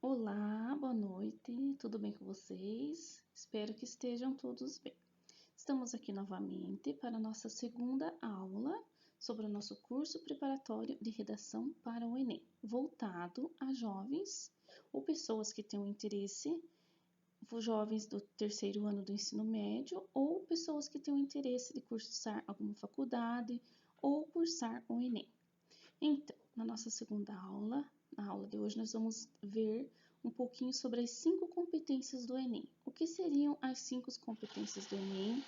Olá, boa noite, tudo bem com vocês? Espero que estejam todos bem. Estamos aqui novamente para a nossa segunda aula sobre o nosso curso preparatório de redação para o Enem, voltado a jovens ou pessoas que tenham interesse, jovens do terceiro ano do ensino médio ou pessoas que tenham interesse de cursar alguma faculdade ou cursar o Enem. Então, na nossa segunda aula, na aula de hoje, nós vamos ver um pouquinho sobre as 5 competências do Enem. O que seriam as 5 competências do Enem?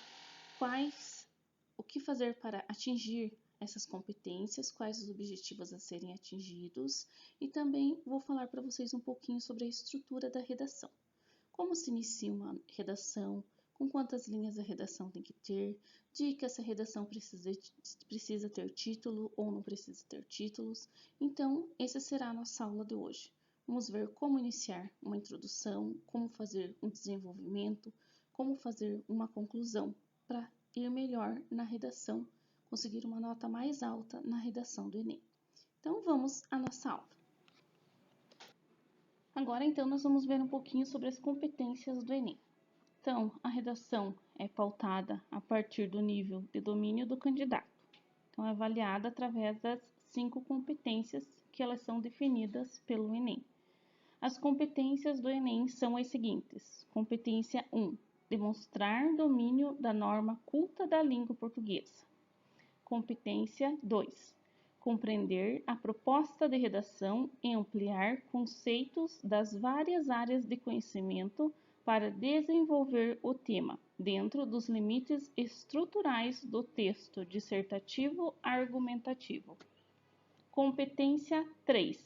O que fazer para atingir essas competências? Quais os objetivos a serem atingidos? E também vou falar para vocês um pouquinho sobre a estrutura da redação. Como se inicia uma redação? Com quantas linhas a redação tem que ter, dicas se a redação precisa ter título ou não precisa ter títulos. Então, essa será a nossa aula de hoje. Vamos ver como iniciar uma introdução, como fazer um desenvolvimento, como fazer uma conclusão para ir melhor na redação, conseguir uma nota mais alta na redação do Enem. Então, vamos à nossa aula. Agora, então, nós vamos ver um pouquinho sobre as competências do Enem. Então, a redação é pautada a partir do nível de domínio do candidato. Então, é avaliada através das 5 competências que elas são definidas pelo Enem. As competências do Enem são as seguintes. Competência 1, demonstrar domínio da norma culta da língua portuguesa. Competência 2, compreender a proposta de redação e ampliar conceitos das várias áreas de conhecimento para desenvolver o tema, dentro dos limites estruturais do texto dissertativo argumentativo. Competência 3.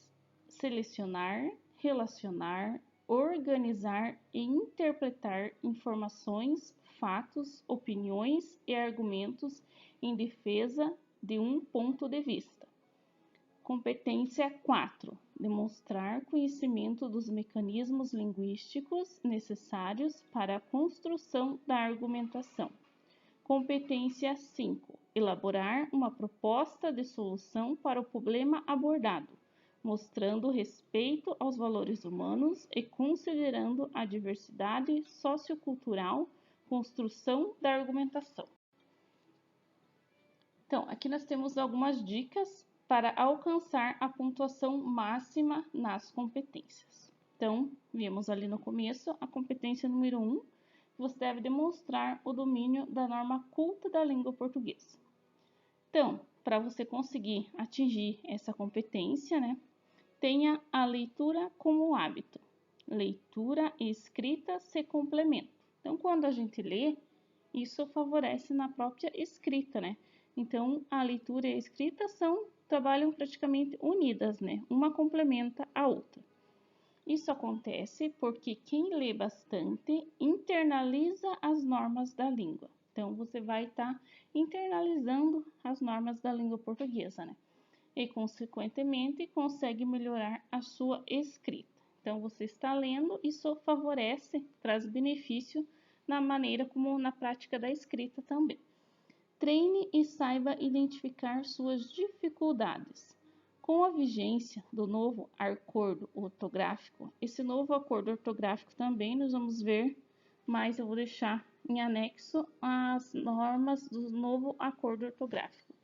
Selecionar, relacionar, organizar e interpretar informações, fatos, opiniões e argumentos em defesa de um ponto de vista. Competência 4. Demonstrar conhecimento dos mecanismos linguísticos necessários para a construção da argumentação. Competência 5. Elaborar uma proposta de solução para o problema abordado, mostrando respeito aos valores humanos e considerando a diversidade sociocultural, construção da argumentação. Então, aqui nós temos algumas dicas para alcançar a pontuação máxima nas competências. Então, vimos ali no começo a competência número 1, você deve demonstrar o domínio da norma culta da língua portuguesa. Então, para você conseguir atingir essa competência, tenha a leitura como hábito. Leitura e escrita se complementam. Então, quando a gente lê, isso favorece na própria escrita, Então, a leitura e a escrita trabalham praticamente unidas, Uma complementa a outra. Isso acontece porque quem lê bastante internaliza as normas da língua. Então, você vai estar internalizando as normas da língua portuguesa, E, consequentemente, consegue melhorar a sua escrita. Então, você está lendo, isso favorece, traz benefício na maneira como na prática da escrita também. Treine e saiba identificar suas dificuldades. Com a vigência do novo acordo ortográfico, esse novo acordo ortográfico também nós vamos ver, mas eu vou deixar em anexo as normas do novo acordo ortográfico.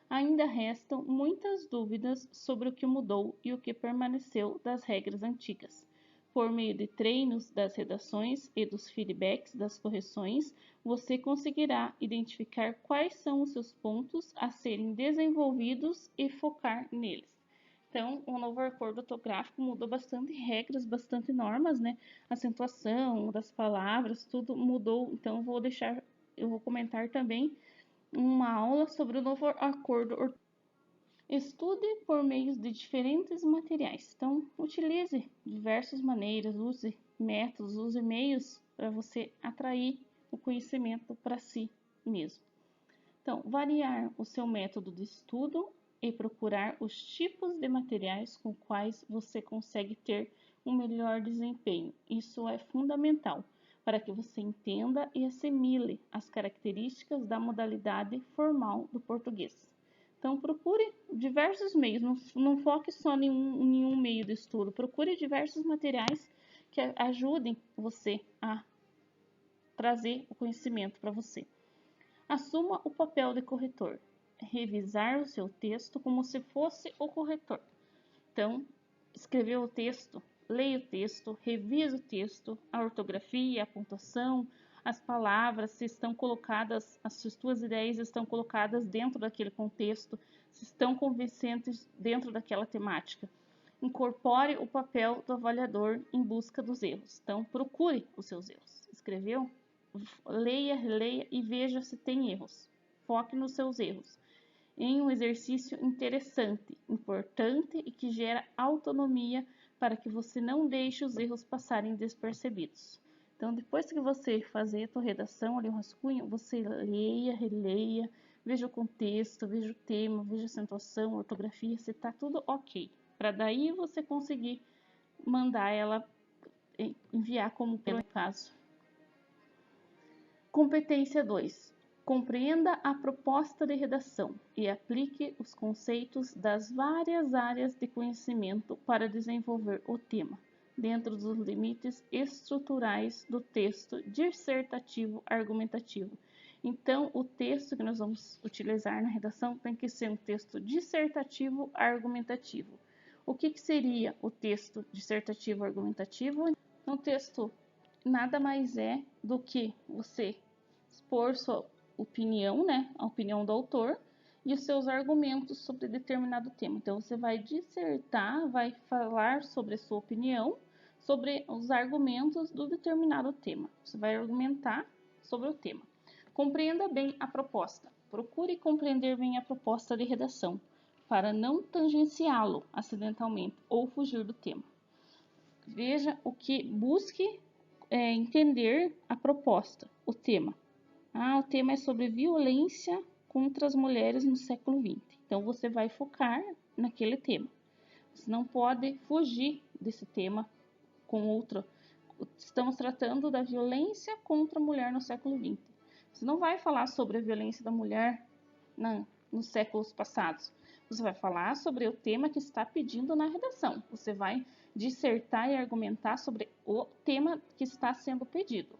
Ainda restam muitas dúvidas sobre o que mudou e o que permaneceu das regras antigas. Por meio de treinos das redações e dos feedbacks das correções, você conseguirá identificar quais são os seus pontos a serem desenvolvidos e focar neles. Então, o novo acordo ortográfico mudou bastante regras, bastante normas, Acentuação das palavras, tudo mudou. Então, eu vou comentar também uma aula sobre o novo acordo ortográfico. Estude por meio de diferentes materiais. Então, utilize diversas maneiras, use métodos, use meios para você atrair o conhecimento para si mesmo. Então, variar o seu método de estudo e procurar os tipos de materiais com quais você consegue ter um melhor desempenho. Isso é fundamental para que você entenda e assimile as características da modalidade formal do português. Então, procure diversos meios, não foque só em um meio de estudo, procure diversos materiais que ajudem você a trazer o conhecimento para você. Assuma o papel de corretor, revisar o seu texto como se fosse o corretor. Então, escreveu o texto, leia o texto, revisa o texto, a ortografia, a pontuação, as palavras, se estão colocadas, as suas ideias estão colocadas dentro daquele contexto, se estão convincentes dentro daquela temática. Incorpore o papel do avaliador em busca dos erros. Então, procure os seus erros. Escreveu? Leia, releia e veja se tem erros. Foque nos seus erros. Em um exercício interessante, importante e que gera autonomia para que você não deixe os erros passarem despercebidos. Então, depois que você fazer a sua redação, ali o rascunho, você leia, releia, veja o contexto, veja o tema, veja a acentuação, a ortografia, se está tudo ok. Para daí você conseguir mandar ela enviar como pelo caso. Competência 2. Compreenda a proposta de redação e aplique os conceitos das várias áreas de conhecimento para desenvolver o tema, dentro dos limites estruturais do texto dissertativo argumentativo. Então, o texto que nós vamos utilizar na redação tem que ser um texto dissertativo argumentativo. O que seria o texto dissertativo argumentativo? Um texto nada mais é do que você expor sua opinião, né, a opinião do autor e os seus argumentos sobre determinado tema. Então, você vai dissertar, vai falar sobre a sua opinião, sobre os argumentos do determinado tema. Você vai argumentar sobre o tema. Compreenda bem a proposta. Procure compreender bem a proposta de redação, para não tangenciá-lo acidentalmente ou fugir do tema. Veja o que busque entender a proposta, o tema. O tema é sobre violência contra as mulheres no século XX. Então, você vai focar naquele tema. Você não pode fugir desse tema com outro. Estamos tratando da violência contra a mulher no século XX. Você não vai falar sobre a violência da mulher nos séculos passados. Você vai falar sobre o tema que está pedindo na redação. Você vai dissertar e argumentar sobre o tema que está sendo pedido.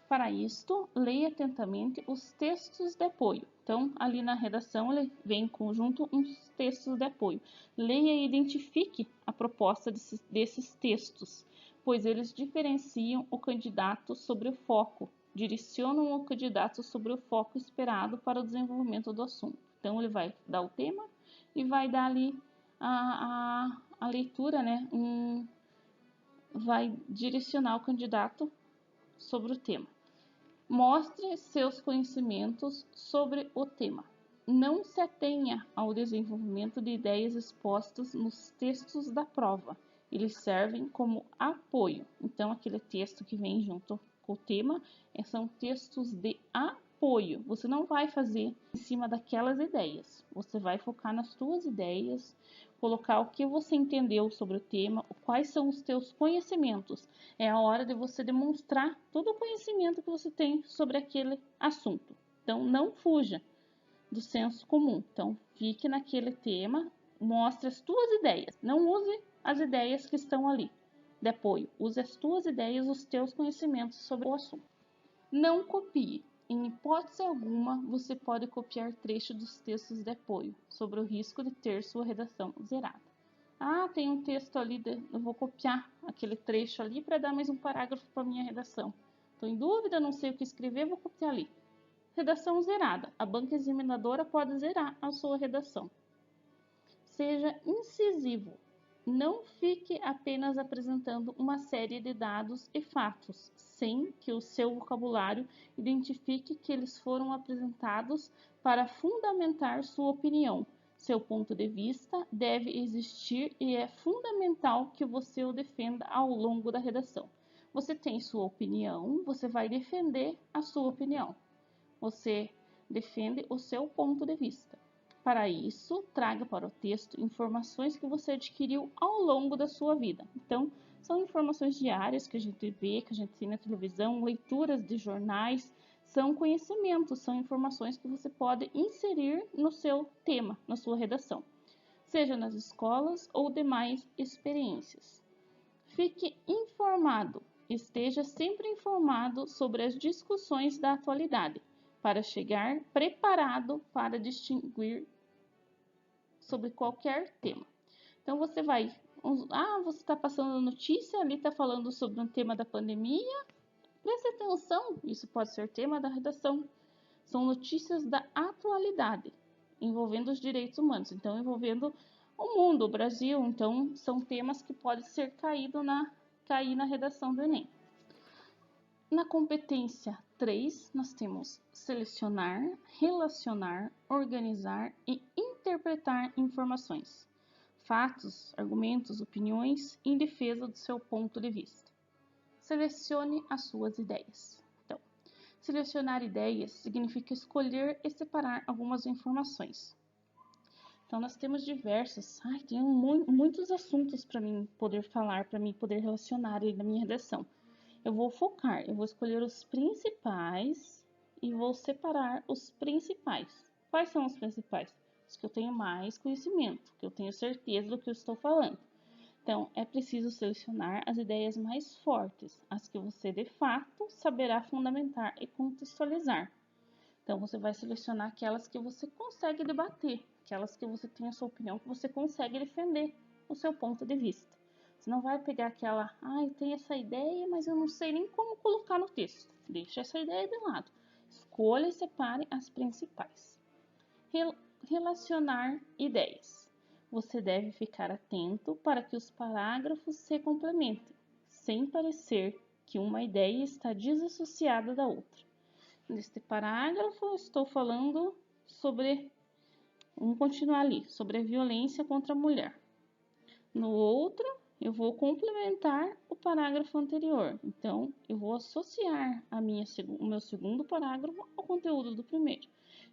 Para isto, leia atentamente os textos de apoio. Então, ali na redação, ele vem em conjunto uns textos de apoio. Leia e identifique a proposta desses textos, pois eles diferenciam o candidato sobre o foco, direcionam o candidato sobre o foco esperado para o desenvolvimento do assunto. Então, ele vai dar o tema e vai dar ali a leitura, né? Vai direcionar o candidato sobre o tema. Mostre seus conhecimentos sobre o tema. Não se atenha ao desenvolvimento de ideias expostas nos textos da prova. Eles servem como apoio. Então, aquele texto que vem junto com o tema são textos de apoio. Você não vai fazer em cima daquelas ideias. Você vai focar nas suas ideias, colocar o que você entendeu sobre o tema, quais são os teus conhecimentos. É a hora de você demonstrar todo o conhecimento que você tem sobre aquele assunto. Então, não fuja do senso comum. Então, fique naquele tema, mostre as tuas ideias. Não use as ideias que estão ali de apoio. Use as tuas ideias, os teus conhecimentos sobre o assunto. Não copie. Em hipótese alguma, você pode copiar trecho dos textos de apoio, sobre o risco de ter sua redação zerada. Tem um texto ali, eu vou copiar aquele trecho ali para dar mais um parágrafo para minha redação. Estou em dúvida, não sei o que escrever, vou copiar ali. Redação zerada. A banca examinadora pode zerar a sua redação. Seja incisivo. Não fique apenas apresentando uma série de dados e fatos, sem que o seu vocabulário identifique que eles foram apresentados para fundamentar sua opinião. Seu ponto de vista deve existir e é fundamental que você o defenda ao longo da redação. Você tem sua opinião, você vai defender a sua opinião. Você defende o seu ponto de vista. Para isso, traga para o texto informações que você adquiriu ao longo da sua vida. Então, são informações diárias que a gente vê, que a gente tem na televisão, leituras de jornais, são conhecimentos, são informações que você pode inserir no seu tema, na sua redação, seja nas escolas ou demais experiências. Fique informado, esteja sempre informado sobre as discussões da atualidade, para chegar preparado para distinguir sobre qualquer tema. Então, você vai... você está passando notícia, ali está falando sobre um tema da pandemia. Preste atenção, isso pode ser tema da redação. São notícias da atualidade, envolvendo os direitos humanos. Então, envolvendo o mundo, o Brasil. Então, são temas que podem ser cair na redação do Enem. Na competência 3, nós temos selecionar, relacionar, organizar e interpretar informações, fatos, argumentos, opiniões em defesa do seu ponto de vista. Selecione as suas ideias. Então, selecionar ideias significa escolher e separar algumas informações. Então, nós temos diversos, tem muitos assuntos para mim poder falar, para mim poder relacionar aí na minha redação. Eu vou focar, eu vou escolher os principais e vou separar os principais. Quais são os principais? Os que eu tenho mais conhecimento, que eu tenho certeza do que eu estou falando. Então, é preciso selecionar as ideias mais fortes, as que você de fato saberá fundamentar e contextualizar. Então, você vai selecionar aquelas que você consegue debater, aquelas que você tem a sua opinião, que você consegue defender o seu ponto de vista. Você não vai pegar aquela, eu tenho essa ideia, mas eu não sei nem como colocar no texto. Deixa essa ideia de lado. Escolha e separe as principais. Relacionar ideias. Você deve ficar atento para que os parágrafos se complementem, sem parecer que uma ideia está desassociada da outra. Neste parágrafo, eu estou falando sobre, vamos continuar ali, sobre a violência contra a mulher. No outro, eu vou complementar o parágrafo anterior. Então, eu vou associar o meu segundo parágrafo ao conteúdo do primeiro.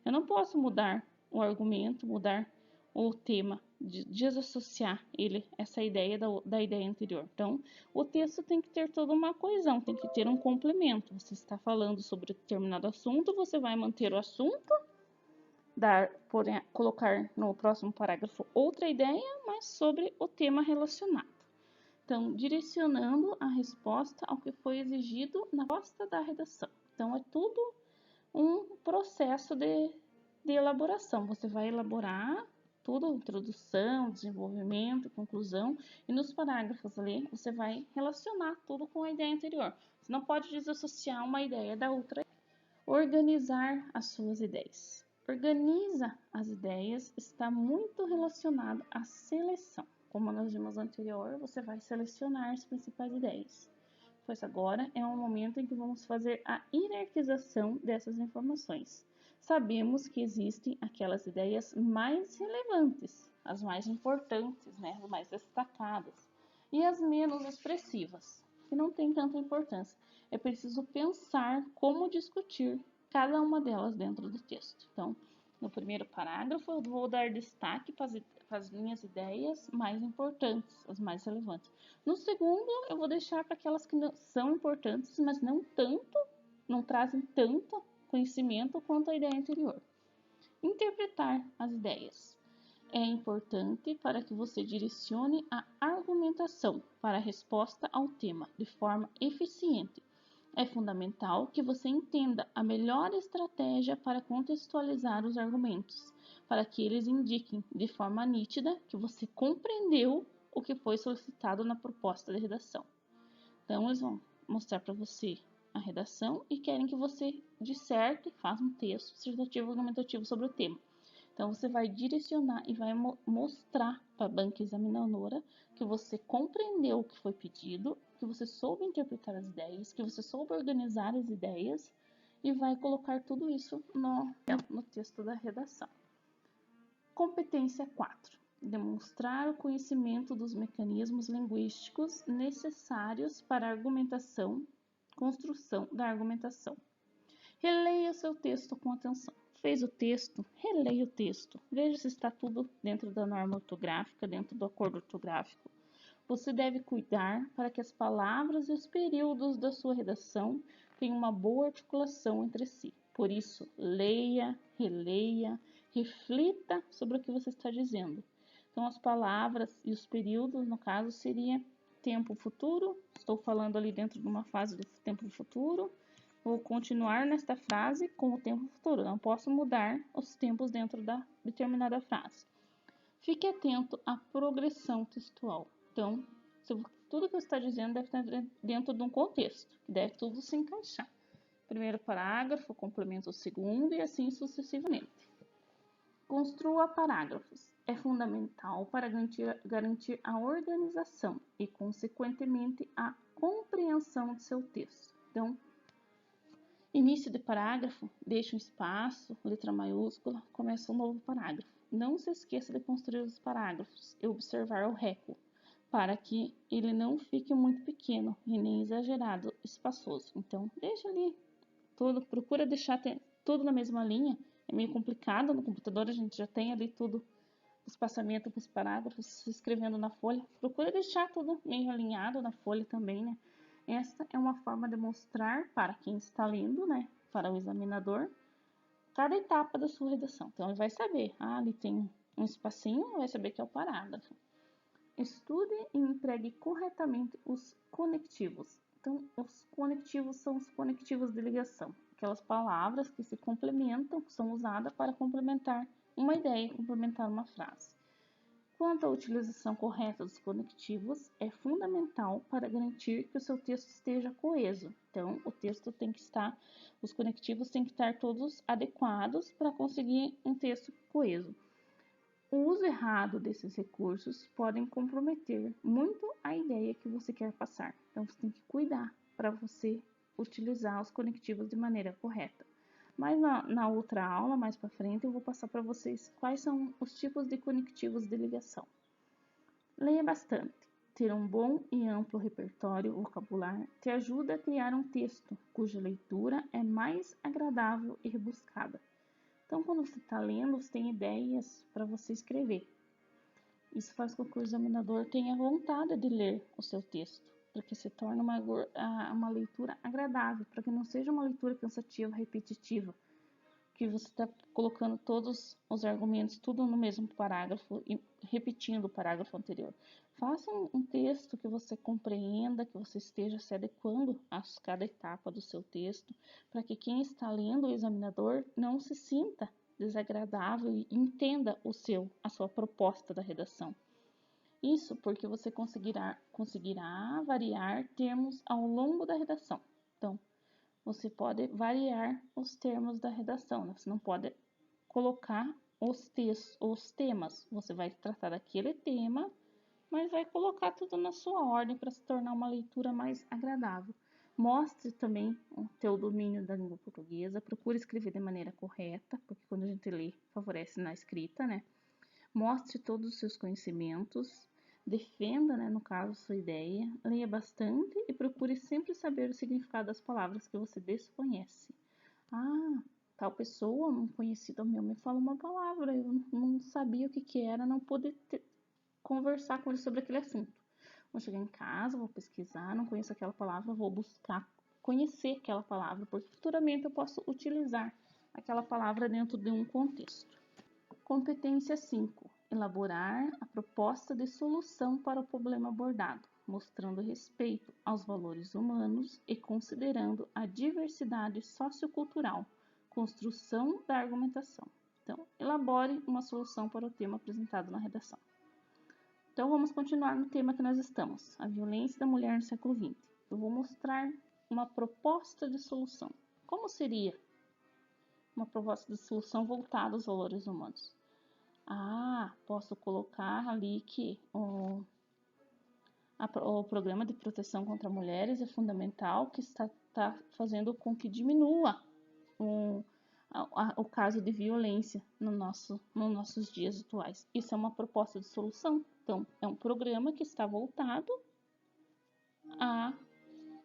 Eu não posso mudar o argumento, mudar o tema, desassociar essa ideia da ideia anterior. Então, o texto tem que ter toda uma coesão, tem que ter um complemento. Você está falando sobre determinado assunto, você vai manter o assunto, colocar no próximo parágrafo outra ideia, mas sobre o tema relacionado. Então, direcionando a resposta ao que foi exigido na resposta da redação. Então, é tudo um processo de elaboração. Você vai elaborar tudo, introdução, desenvolvimento, conclusão, e nos parágrafos ali, você vai relacionar tudo com a ideia anterior. Você não pode desassociar uma ideia da outra. Organizar as suas ideias. Organiza as ideias está muito relacionado à seleção. Como nós vimos anterior, você vai selecionar as principais ideias. Pois agora é um momento em que vamos fazer a hierarquização dessas informações. Sabemos que existem aquelas ideias mais relevantes, as mais importantes, as mais destacadas, e as menos expressivas, que não têm tanta importância. É preciso pensar como discutir cada uma delas dentro do texto. Então, no primeiro parágrafo, eu vou dar destaque para as minhas ideias mais importantes, as mais relevantes. No segundo, eu vou deixar para aquelas que não são importantes, mas não trazem tanto conhecimento quanto a ideia anterior. Interpretar as ideias. É importante para que você direcione a argumentação para a resposta ao tema de forma eficiente. É fundamental que você entenda a melhor estratégia para contextualizar os argumentos, para que eles indiquem de forma nítida que você compreendeu o que foi solicitado na proposta de redação. Então, eles vão mostrar para você a redação e querem que você disserte, faça um texto dissertativo argumentativo sobre o tema. Então, você vai direcionar e vai mostrar para a banca examinadora que você compreendeu o que foi pedido, que você soube interpretar as ideias, que você soube organizar as ideias e vai colocar tudo isso no texto da redação. Competência 4. Demonstrar o conhecimento dos mecanismos linguísticos necessários para a argumentação, construção da argumentação. Releia o seu texto com atenção. Fez o texto, releia o texto. Veja se está tudo dentro da norma ortográfica, dentro do acordo ortográfico. Você deve cuidar para que as palavras e os períodos da sua redação têm uma boa articulação entre si. Por isso, leia, releia, reflita sobre o que você está dizendo. Então, as palavras e os períodos, no caso, seria tempo futuro. Estou falando ali dentro de uma fase do tempo futuro. Vou continuar nesta frase com o tempo futuro. Não posso mudar os tempos dentro da determinada frase. Fique atento à progressão textual. Então, tudo que você está dizendo deve estar dentro de um contexto. Deve tudo se encaixar. Primeiro parágrafo complementa o segundo e assim sucessivamente. Construa parágrafos. É fundamental para garantir a organização e, consequentemente, a compreensão de seu texto. Então, início de parágrafo, deixa um espaço, letra maiúscula, começa um novo parágrafo. Não se esqueça de construir os parágrafos e observar o recuo, para que ele não fique muito pequeno e nem exagerado, espaçoso. Então, deixa ali tudo, procura deixar tudo na mesma linha. É meio complicado, no computador a gente já tem ali tudo, o espaçamento com os parágrafos, se escrevendo na folha. Procura deixar tudo meio alinhado na folha também, né? Esta é uma forma de mostrar para quem está lendo, né, para o examinador, cada etapa da sua redação. Então, ele vai saber, ali tem um espacinho, vai saber que é o parágrafo. Estude e empregue corretamente os conectivos. Então, os conectivos são os conectivos de ligação, aquelas palavras que se complementam, que são usadas para complementar uma ideia, complementar uma frase. Quanto à utilização correta dos conectivos, é fundamental para garantir que o seu texto esteja coeso. Então, o texto tem que estar, os conectivos têm que estar todos adequados para conseguir um texto coeso. O uso errado desses recursos podem comprometer muito a ideia que você quer passar. Então, você tem que cuidar para você utilizar os conectivos de maneira correta. Mas na outra aula, mais para frente, eu vou passar para vocês quais são os tipos de conectivos de ligação. Leia bastante. Ter um bom e amplo repertório vocabular te ajuda a criar um texto cuja leitura é mais agradável e rebuscada. Então, quando você está lendo, você tem ideias para você escrever. Isso faz com que o examinador tenha vontade de ler o seu texto, para que se torne uma leitura agradável, para que não seja uma leitura cansativa, repetitiva, que você está colocando todos os argumentos, tudo no mesmo parágrafo e repetindo o parágrafo anterior. Faça um texto que você compreenda, que você esteja se adequando a cada etapa do seu texto, para que quem está lendo, o examinador, não se sinta desagradável e entenda a sua proposta da redação. Isso porque você conseguirá variar termos ao longo da redação. Então, você pode variar os termos da redação, né? Você não pode colocar os temas. Você vai tratar daquele tema, mas vai colocar tudo na sua ordem para se tornar uma leitura mais agradável. Mostre também o teu domínio da língua portuguesa. Procure escrever de maneira correta, porque quando a gente lê, favorece na escrita, né? Mostre todos os seus conhecimentos. Defenda, né, no caso, sua ideia. Leia bastante e procure sempre saber o significado das palavras que você desconhece. Tal pessoa, um conhecido meu, me falou uma palavra, eu não sabia o que era, não pude conversar com ele sobre aquele assunto. Vou chegar em casa, vou pesquisar, não conheço aquela palavra, vou buscar conhecer aquela palavra, porque futuramente eu posso utilizar aquela palavra dentro de um contexto. Competência 5. Elaborar a proposta de solução para o problema abordado, mostrando respeito aos valores humanos e considerando a diversidade sociocultural. Construção da argumentação. Então, elabore uma solução para o tema apresentado na redação. Então, vamos continuar no tema que nós estamos, a violência da mulher no século XX. Eu vou mostrar uma proposta de solução. Como seria uma proposta de solução voltada aos valores humanos? Posso colocar ali que o programa de proteção contra mulheres é fundamental, que está fazendo com que diminua o caso de violência nos nossos dias atuais. Isso é uma proposta de solução. Então, é um programa que está voltado a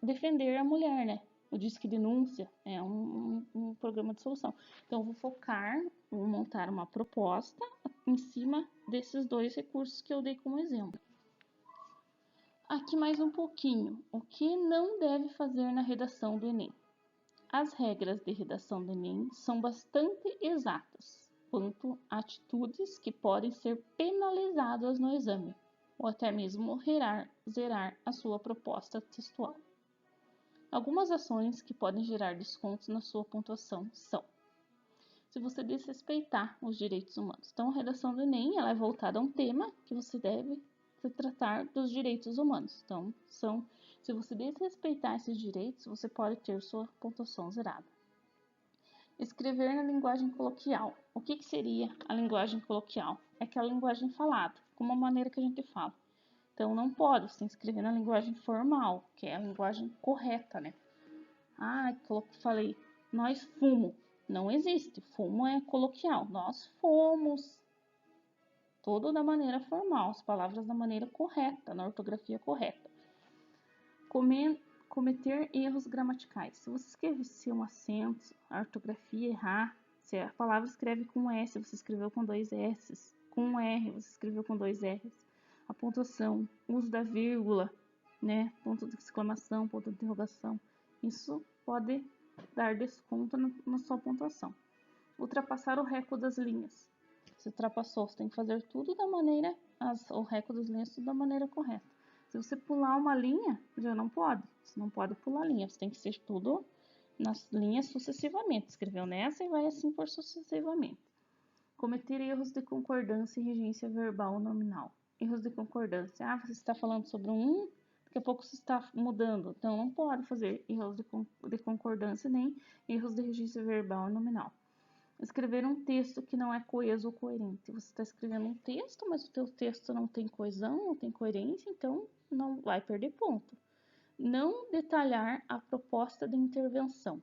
defender a mulher, né? O Disque Denúncia é um programa de solução. Então, eu vou montar uma proposta em cima desses dois recursos que eu dei como exemplo. Aqui mais um pouquinho. O que não deve fazer na redação do Enem? as regras de redação do Enem são bastante exatas quanto a atitudes que podem ser penalizadas no exame, ou até mesmo zerar a sua proposta textual. Algumas ações que podem gerar descontos na sua pontuação são: se você desrespeitar os direitos humanos. Então, a redação do Enem ela é voltada a um tema que você deve se tratar dos direitos humanos. Então, se você desrespeitar esses direitos, você pode ter sua pontuação zerada. Escrever na linguagem coloquial. O que seria a linguagem coloquial? É aquela linguagem falada, como a maneira que a gente fala. Então, não pode, você tem que escrever na linguagem formal, que é a linguagem correta, né? Falei, nós fumo. Não existe, fumo é coloquial. Nós fomos. Tudo da maneira formal, as palavras da maneira correta, na ortografia correta. Cometer erros gramaticais. Se você escrever sem um acento, a ortografia errar, se a palavra escreve com S, você escreveu com 2 S, com um R, você escreveu com 2 R's. A pontuação, uso da vírgula, né? Ponto de exclamação, ponto de interrogação. Isso pode dar desconto na sua pontuação. Ultrapassar o recorde das linhas. Se ultrapassou, você tem que fazer tudo da maneira, o recorde das linhas, tudo da maneira correta. Se você pular uma linha, já não pode. Você não pode pular linha, você tem que ser tudo nas linhas sucessivamente. Escreveu nessa e vai assim por sucessivamente. Cometer erros de concordância e regência verbal nominal. Erros de concordância. Você está falando sobre um, daqui a pouco você está mudando. Então, não pode fazer erros de concordância nem erros de regência verbal nominal. Escrever um texto que não é coeso ou coerente. Você está escrevendo um texto, mas o teu texto não tem coesão, não tem coerência, então não vai perder ponto. Não detalhar a proposta de intervenção.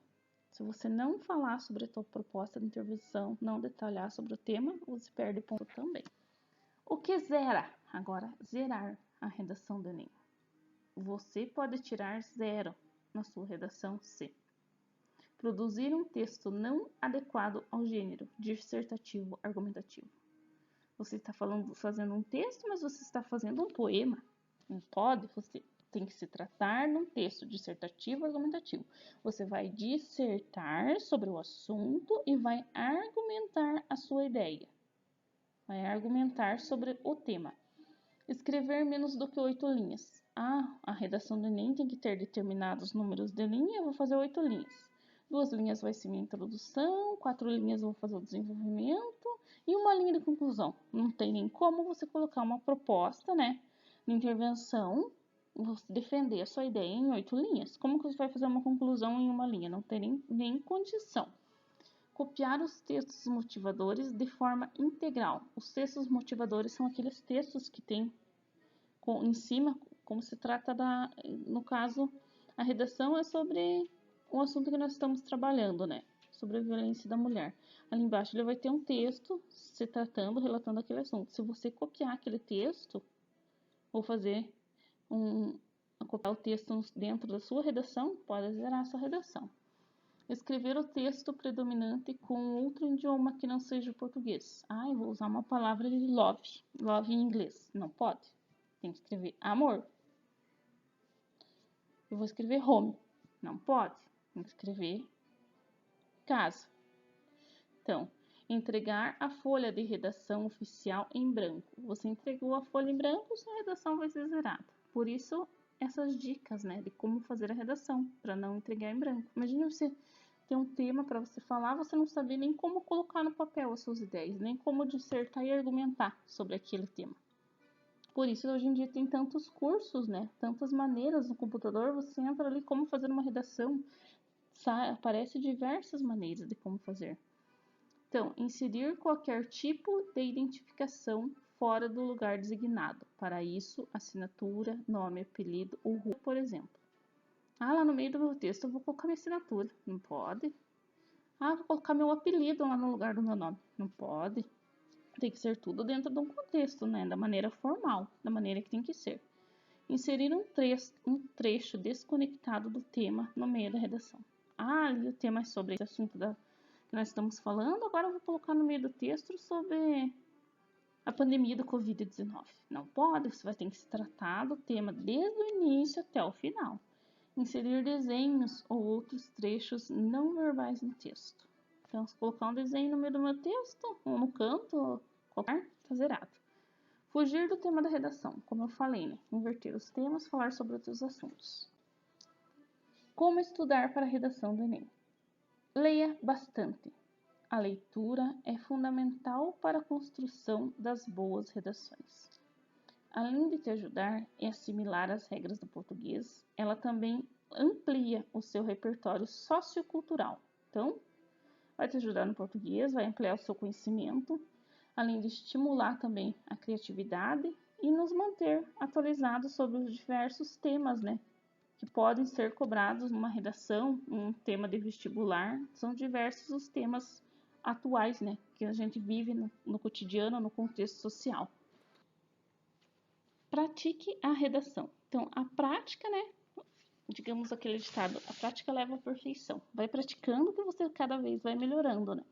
Se você não falar sobre a tua proposta de intervenção, não detalhar sobre o tema, você perde ponto também. O que zera? Agora, zerar a redação do Enem. Você pode tirar 0 na sua redação C. Produzir um texto não adequado ao gênero dissertativo argumentativo. Você está fazendo um texto, mas você está fazendo um poema. Não pode, você tem que se tratar num texto dissertativo argumentativo. Você vai dissertar sobre o assunto e vai argumentar a sua ideia. Vai argumentar sobre o tema. Escrever menos do que 8 linhas. A redação do Enem tem que ter determinados números de linha, eu vou fazer 8 linhas. 2 linhas vai ser minha introdução, 4 linhas eu vou fazer o desenvolvimento e uma linha de conclusão. Não tem nem como você colocar uma proposta, né, de intervenção, você defender a sua ideia em 8 linhas. Como que você vai fazer uma conclusão em uma linha? Não tem nem condição. Copiar os textos motivadores de forma integral. Os textos motivadores são aqueles textos que tem em cima, como se trata no caso, a redação é sobre o assunto que nós estamos trabalhando, né? Sobre a violência da mulher. Ali embaixo ele vai ter um texto se tratando, relatando aquele assunto. Se você copiar aquele texto, ou copiar o texto dentro da sua redação, pode zerar a sua redação. Escrever o texto predominante com outro idioma que não seja o português. Eu vou usar uma palavra de love. Love em inglês. Não pode. Tem que escrever amor. Eu vou escrever home. Não pode. Tem que escrever casa. Então, entregar a folha de redação oficial em branco. Você entregou a folha em branco, sua redação vai ser zerada. Por isso, essas dicas, né, de como fazer a redação, para não entregar em branco. Imagina você ter um tema para você falar, você não saber nem como colocar no papel as suas ideias, nem como dissertar e argumentar sobre aquele tema. Por isso, hoje em dia tem tantos cursos, né? Tantas maneiras no computador, você entra ali como fazer uma redação, aparece diversas maneiras de como fazer. Então, inserir qualquer tipo de identificação fora do lugar designado. Para isso, assinatura, nome, apelido ou rua, por exemplo. Lá no meio do meu texto eu vou colocar minha assinatura. Não pode. Vou colocar meu apelido lá no lugar do meu nome. Não pode. Tem que ser tudo dentro de um contexto, né? Da maneira formal, da maneira que tem que ser. Inserir um trecho desconectado do tema no meio da redação. Ali o tema é sobre esse assunto que nós estamos falando. Agora eu vou colocar no meio do texto sobre a pandemia do Covid-19. Não pode, você vai ter que se tratar do tema desde o início até o final. Inserir desenhos ou outros trechos não verbais no texto. Então, se colocar um desenho no meio do meu texto, ou no canto, ou qualquer, tá zerado. Fugir do tema da redação, como eu falei, né? Inverter os temas, falar sobre outros assuntos. Como estudar para a redação do Enem? Leia bastante. A leitura é fundamental para a construção das boas redações. Além de te ajudar a assimilar as regras do português, ela também amplia o seu repertório sociocultural. Então, vai te ajudar no português, vai ampliar o seu conhecimento, além de estimular também a criatividade e nos manter atualizados sobre os diversos temas, né, que podem ser cobrados numa redação, um tema de vestibular. São diversos os temas atuais, né, que a gente vive no cotidiano, no contexto social. Pratique a redação. Então, a prática, né? Digamos aquele ditado, a prática leva à perfeição. Vai praticando que você cada vez vai melhorando, né?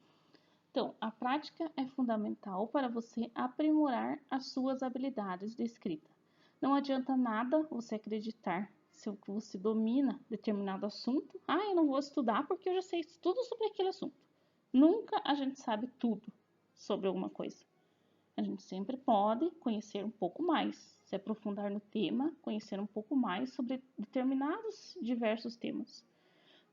Então, a prática é fundamental para você aprimorar as suas habilidades de escrita. Não adianta nada você acreditar se você domina determinado assunto. Eu não vou estudar porque eu já sei tudo sobre aquele assunto. Nunca a gente sabe tudo sobre alguma coisa. A gente sempre pode conhecer um pouco mais, se aprofundar no tema, conhecer um pouco mais sobre determinados diversos temas.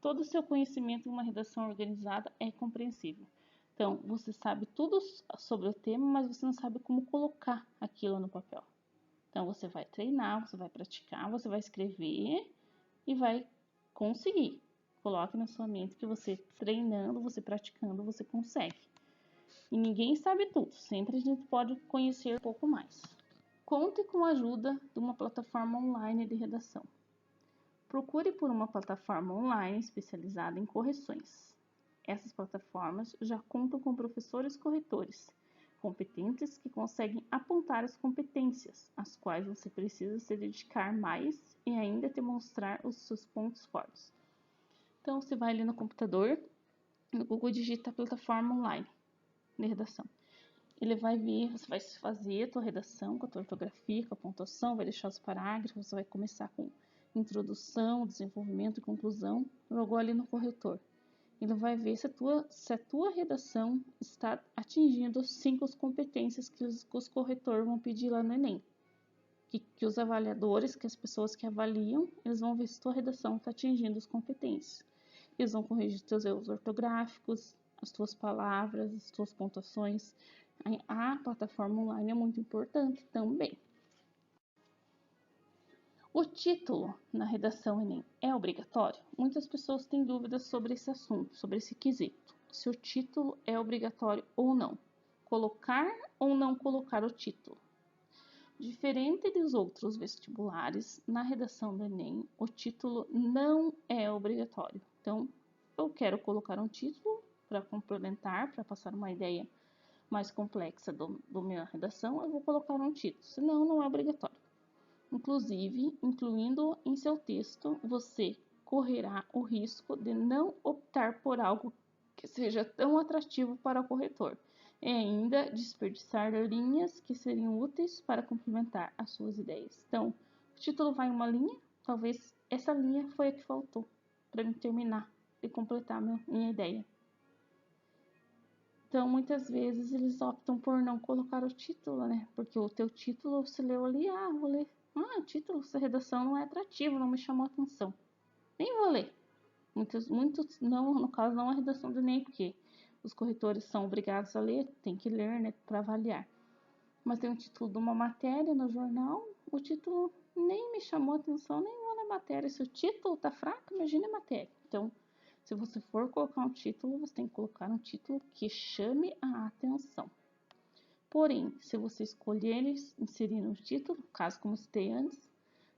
Todo o seu conhecimento em uma redação organizada é compreensível. Então, você sabe tudo sobre o tema, mas você não sabe como colocar aquilo no papel. Então, você vai treinar, você vai praticar, você vai escrever e vai conseguir. Coloque na sua mente que você treinando, você praticando, você consegue. E ninguém sabe tudo, sempre a gente pode conhecer um pouco mais. Conte com a ajuda de uma plataforma online de redação. Procure por uma plataforma online especializada em correções. Essas plataformas já contam com professores corretores competentes que conseguem apontar as competências, às quais você precisa se dedicar mais e ainda demonstrar os seus pontos fortes. Então, você vai ali no computador, no Google digita a plataforma online de redação. Ele vai vir, você vai fazer a tua redação com a tua ortografia, com a pontuação, vai deixar os parágrafos, você vai começar com introdução, desenvolvimento e conclusão, jogou ali no corretor. Ele vai ver se a tua redação está atingindo as 5 competências que os corretores vão pedir lá no Enem. Que os avaliadores, que as pessoas que avaliam, eles vão ver se a tua redação está atingindo as competências. Eles vão corrigir teus erros ortográficos, as tuas palavras, as tuas pontuações. A plataforma online é muito importante também. O título na redação Enem é obrigatório? Muitas pessoas têm dúvidas sobre esse assunto, sobre esse quesito. Se o título é obrigatório ou não. Colocar ou não colocar o título. Diferente dos outros vestibulares, na redação do Enem, o título não é obrigatório. Então, eu quero colocar um título para complementar, para passar uma ideia mais complexa do minha redação, eu vou colocar um título, senão não é obrigatório. Inclusive, incluindo em seu texto, você correrá o risco de não optar por algo que seja tão atrativo para o corretor e ainda desperdiçar linhas que seriam úteis para complementar as suas ideias. Então, o título vai em uma linha, talvez essa linha foi a que faltou para me terminar e completar minha ideia. Então, muitas vezes eles optam por não colocar o título, né? Porque o teu título você leu ali, vou ler. Título, essa redação não é atrativo, não me chamou a atenção. Nem vou ler. Muitos não, no caso, não a redação do Enem, porque os corretores são obrigados a ler, tem que ler, né, para avaliar. Mas tem o título de uma matéria no jornal, o título nem me chamou a atenção, nem vou ler matéria. Se o título tá fraco, imagine a matéria. Então, se você for colocar um título, você tem que colocar um título que chame a atenção. Porém, se você escolher inserir no título, caso como citei antes,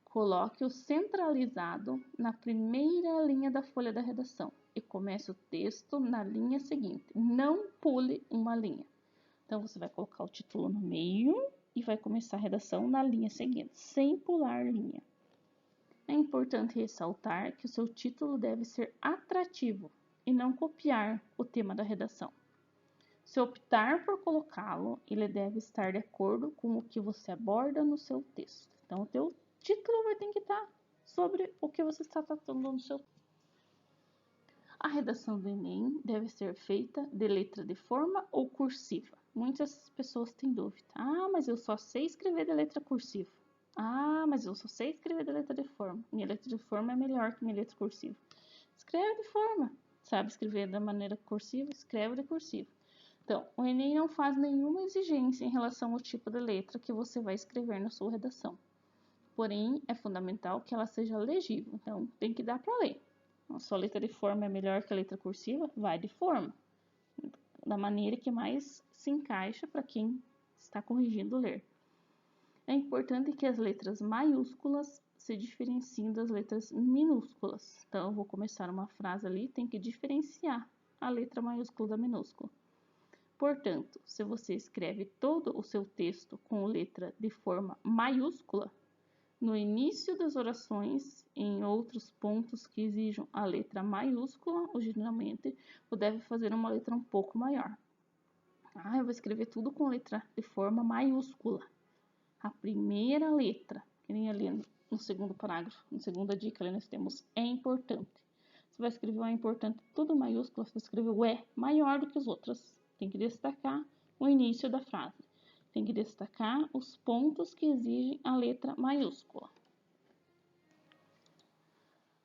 coloque o centralizado na primeira linha da folha da redação e comece o texto na linha seguinte. Não pule uma linha. Então, você vai colocar o título no meio e vai começar a redação na linha seguinte, sem pular linha. É importante ressaltar que o seu título deve ser atrativo e não copiar o tema da redação. Se optar por colocá-lo, ele deve estar de acordo com o que você aborda no seu texto. Então, o teu título vai ter que estar sobre o que você está tratando no seu. A redação do Enem deve ser feita de letra de forma ou cursiva? Muitas pessoas têm dúvida. Ah, mas eu só sei escrever de letra cursiva. Ah, mas eu só sei escrever de letra de forma. Minha letra de forma é melhor que minha letra cursiva. Escreve de forma. Sabe escrever da maneira cursiva? Escreve de cursiva. Então, o Enem não faz nenhuma exigência em relação ao tipo de letra que você vai escrever na sua redação. Porém, é fundamental que ela seja legível. Então, tem que dar para ler. A sua letra de forma é melhor que a letra cursiva? Vai de forma. Da maneira que mais se encaixa para quem está corrigindo ler. É importante que as letras maiúsculas se diferenciem das letras minúsculas. Então, eu vou começar uma frase ali, tem que diferenciar a letra maiúscula da minúscula. Portanto, se você escreve todo o seu texto com letra de forma maiúscula, no início das orações, em outros pontos que exijam a letra maiúscula, originalmente, você deve fazer uma letra um pouco maior. Ah, eu vou escrever tudo com letra de forma maiúscula. A primeira letra, que nem ali no segundo parágrafo, na segunda dica, ali nós temos é importante. Você vai escrever o é importante tudo maiúsculo, você vai escrever o é maior do que os outros. Tem que destacar o início da frase. Tem que destacar os pontos que exigem a letra maiúscula.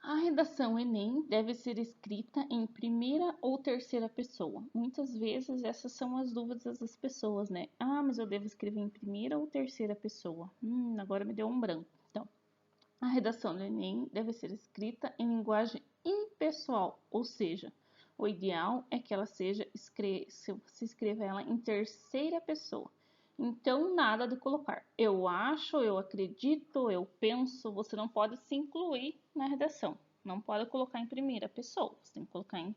A redação Enem deve ser escrita em primeira ou terceira pessoa. Muitas vezes essas são as dúvidas das pessoas, né? Ah, mas eu devo escrever em primeira ou terceira pessoa? Agora me deu um branco. Então, a redação do Enem deve ser escrita em linguagem impessoal, ou seja, o ideal é que ela se escreva ela em terceira pessoa. Então, nada de colocar eu acho, eu acredito, eu penso. Você não pode se incluir na redação. Não pode colocar em primeira pessoa. Você tem que colocar em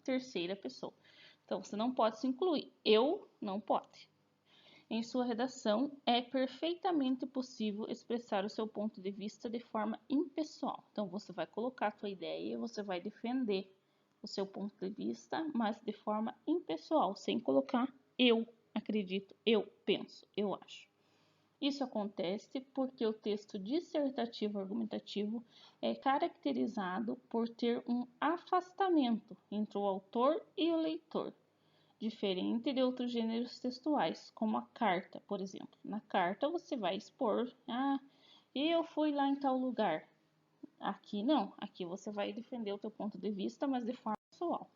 terceira pessoa. Então, você não pode se incluir. Eu não pode. Em sua redação, é perfeitamente possível expressar o seu ponto de vista de forma impessoal. Então, você vai colocar a sua ideia, você vai defender o seu ponto de vista, mas de forma impessoal, sem colocar eu acredito, eu penso, eu acho. Isso acontece porque o texto dissertativo argumentativo é caracterizado por ter um afastamento entre o autor e o leitor, diferente de outros gêneros textuais, como a carta, por exemplo. Na carta você vai expor, eu fui lá em tal lugar. Aqui não, aqui você vai defender o teu ponto de vista, mas de forma pessoal.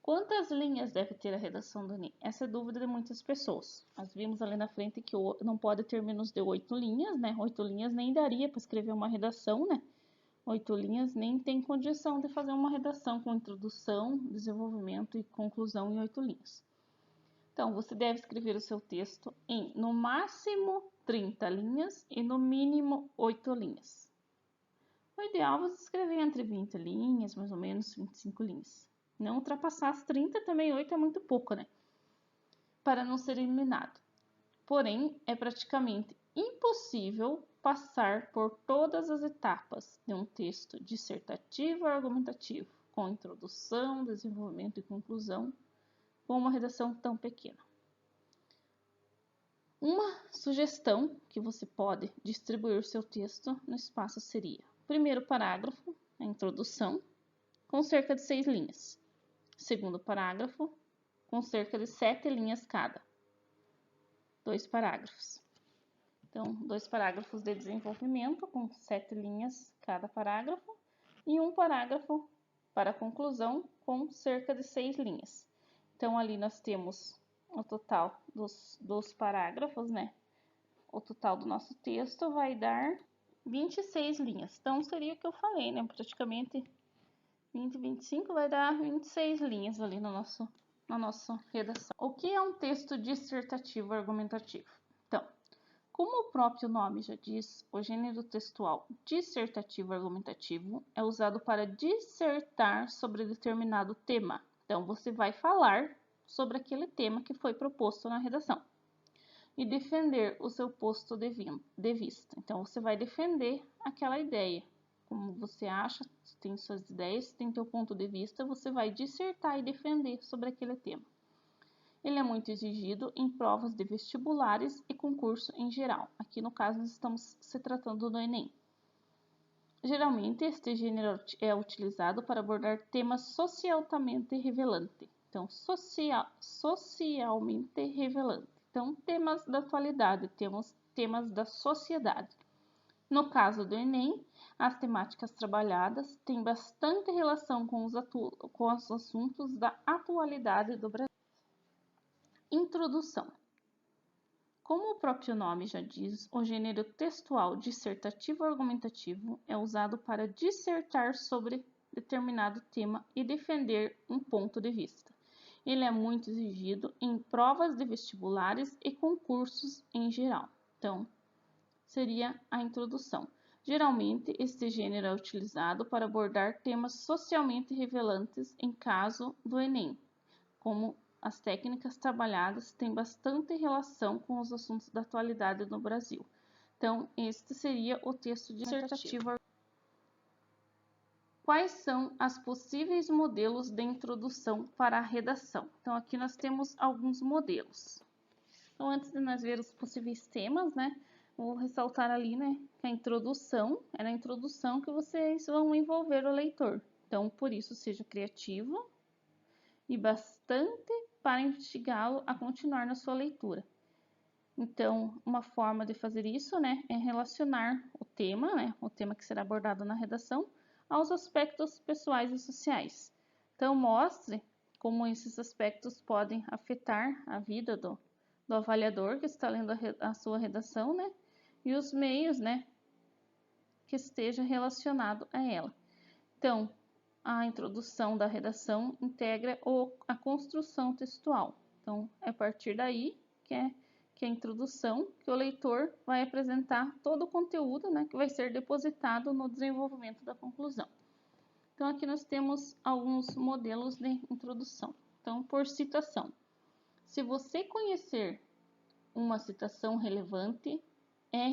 Quantas linhas deve ter a redação do Enem? Essa é a dúvida de muitas pessoas. Nós vimos ali na frente que não pode ter menos de 8 linhas, né? 8 linhas nem daria para escrever uma redação, né? 8 linhas nem tem condição de fazer uma redação com introdução, desenvolvimento e conclusão em 8 linhas. Então, você deve escrever o seu texto em, no máximo, 30 linhas e no mínimo 8 linhas. O ideal é você escrever entre 20 linhas, mais ou menos 25 linhas. Não ultrapassar as 30, também 8 é muito pouco, né? Para não ser eliminado. Porém, é praticamente impossível passar por todas as etapas de um texto dissertativo ou argumentativo, com introdução, desenvolvimento e conclusão, com uma redação tão pequena. Uma sugestão que você pode distribuir o seu texto no espaço seria: primeiro parágrafo, a introdução, com cerca de 6 linhas. Segundo parágrafo, com cerca de 7 linhas cada. 2 parágrafos. Então, 2 parágrafos de desenvolvimento, com 7 linhas cada parágrafo, e um parágrafo para a conclusão, com cerca de 6 linhas. Então, ali nós temos o total dos parágrafos, né? O total do nosso texto vai dar 26 linhas. Então, seria o que eu falei, né? Praticamente 20, 25 vai dar 26 linhas ali na nossa redação. O que é um texto dissertativo argumentativo? Então, como o próprio nome já diz, o gênero textual dissertativo argumentativo é usado para dissertar sobre determinado tema. Então, você vai falar sobre aquele tema que foi proposto na redação e defender o seu ponto de vista. Então, você vai defender aquela ideia. Como você acha, tem suas ideias, tem teu ponto de vista, você vai dissertar e defender sobre aquele tema. Ele é muito exigido em provas de vestibulares e concurso em geral. Aqui no caso, nós estamos se tratando do Enem. Geralmente, este gênero é utilizado para abordar temas socialmente relevantes. Então, socialmente relevante. Então, temas da atualidade, temos temas da sociedade. No caso do Enem, as temáticas trabalhadas têm bastante relação com os assuntos da atualidade do Brasil. Introdução. Como o próprio nome já diz, o gênero textual dissertativo-argumentativo é usado para dissertar sobre determinado tema e defender um ponto de vista. Ele é muito exigido em provas de vestibulares e concursos em geral. Então, seria a introdução. Geralmente, este gênero é utilizado para abordar temas socialmente relevantes em caso do Enem, como as técnicas trabalhadas têm bastante relação com os assuntos da atualidade no Brasil. Então, este seria o texto dissertativo. Quais são os possíveis modelos de introdução para a redação? Então, aqui nós temos alguns modelos. Então, antes de nós ver os possíveis temas, né, vou ressaltar ali, né, que a introdução é na introdução que vocês vão envolver o leitor. Então, por isso, seja criativo e bastante para instigá-lo a continuar na sua leitura. Então, uma forma de fazer isso, né, é relacionar o tema, né, o tema que será abordado na redação, aos aspectos pessoais e sociais. Então, mostre como esses aspectos podem afetar a vida do avaliador que está lendo a sua redação, né, e os meios, né, que esteja relacionado a ela. Então, a introdução da redação integra a construção textual. Então, é a partir daí que é a introdução, que o leitor vai apresentar todo o conteúdo, né, que vai ser depositado no desenvolvimento da conclusão. Então, aqui nós temos alguns modelos de introdução. Então, por citação. Se você conhecer uma citação relevante,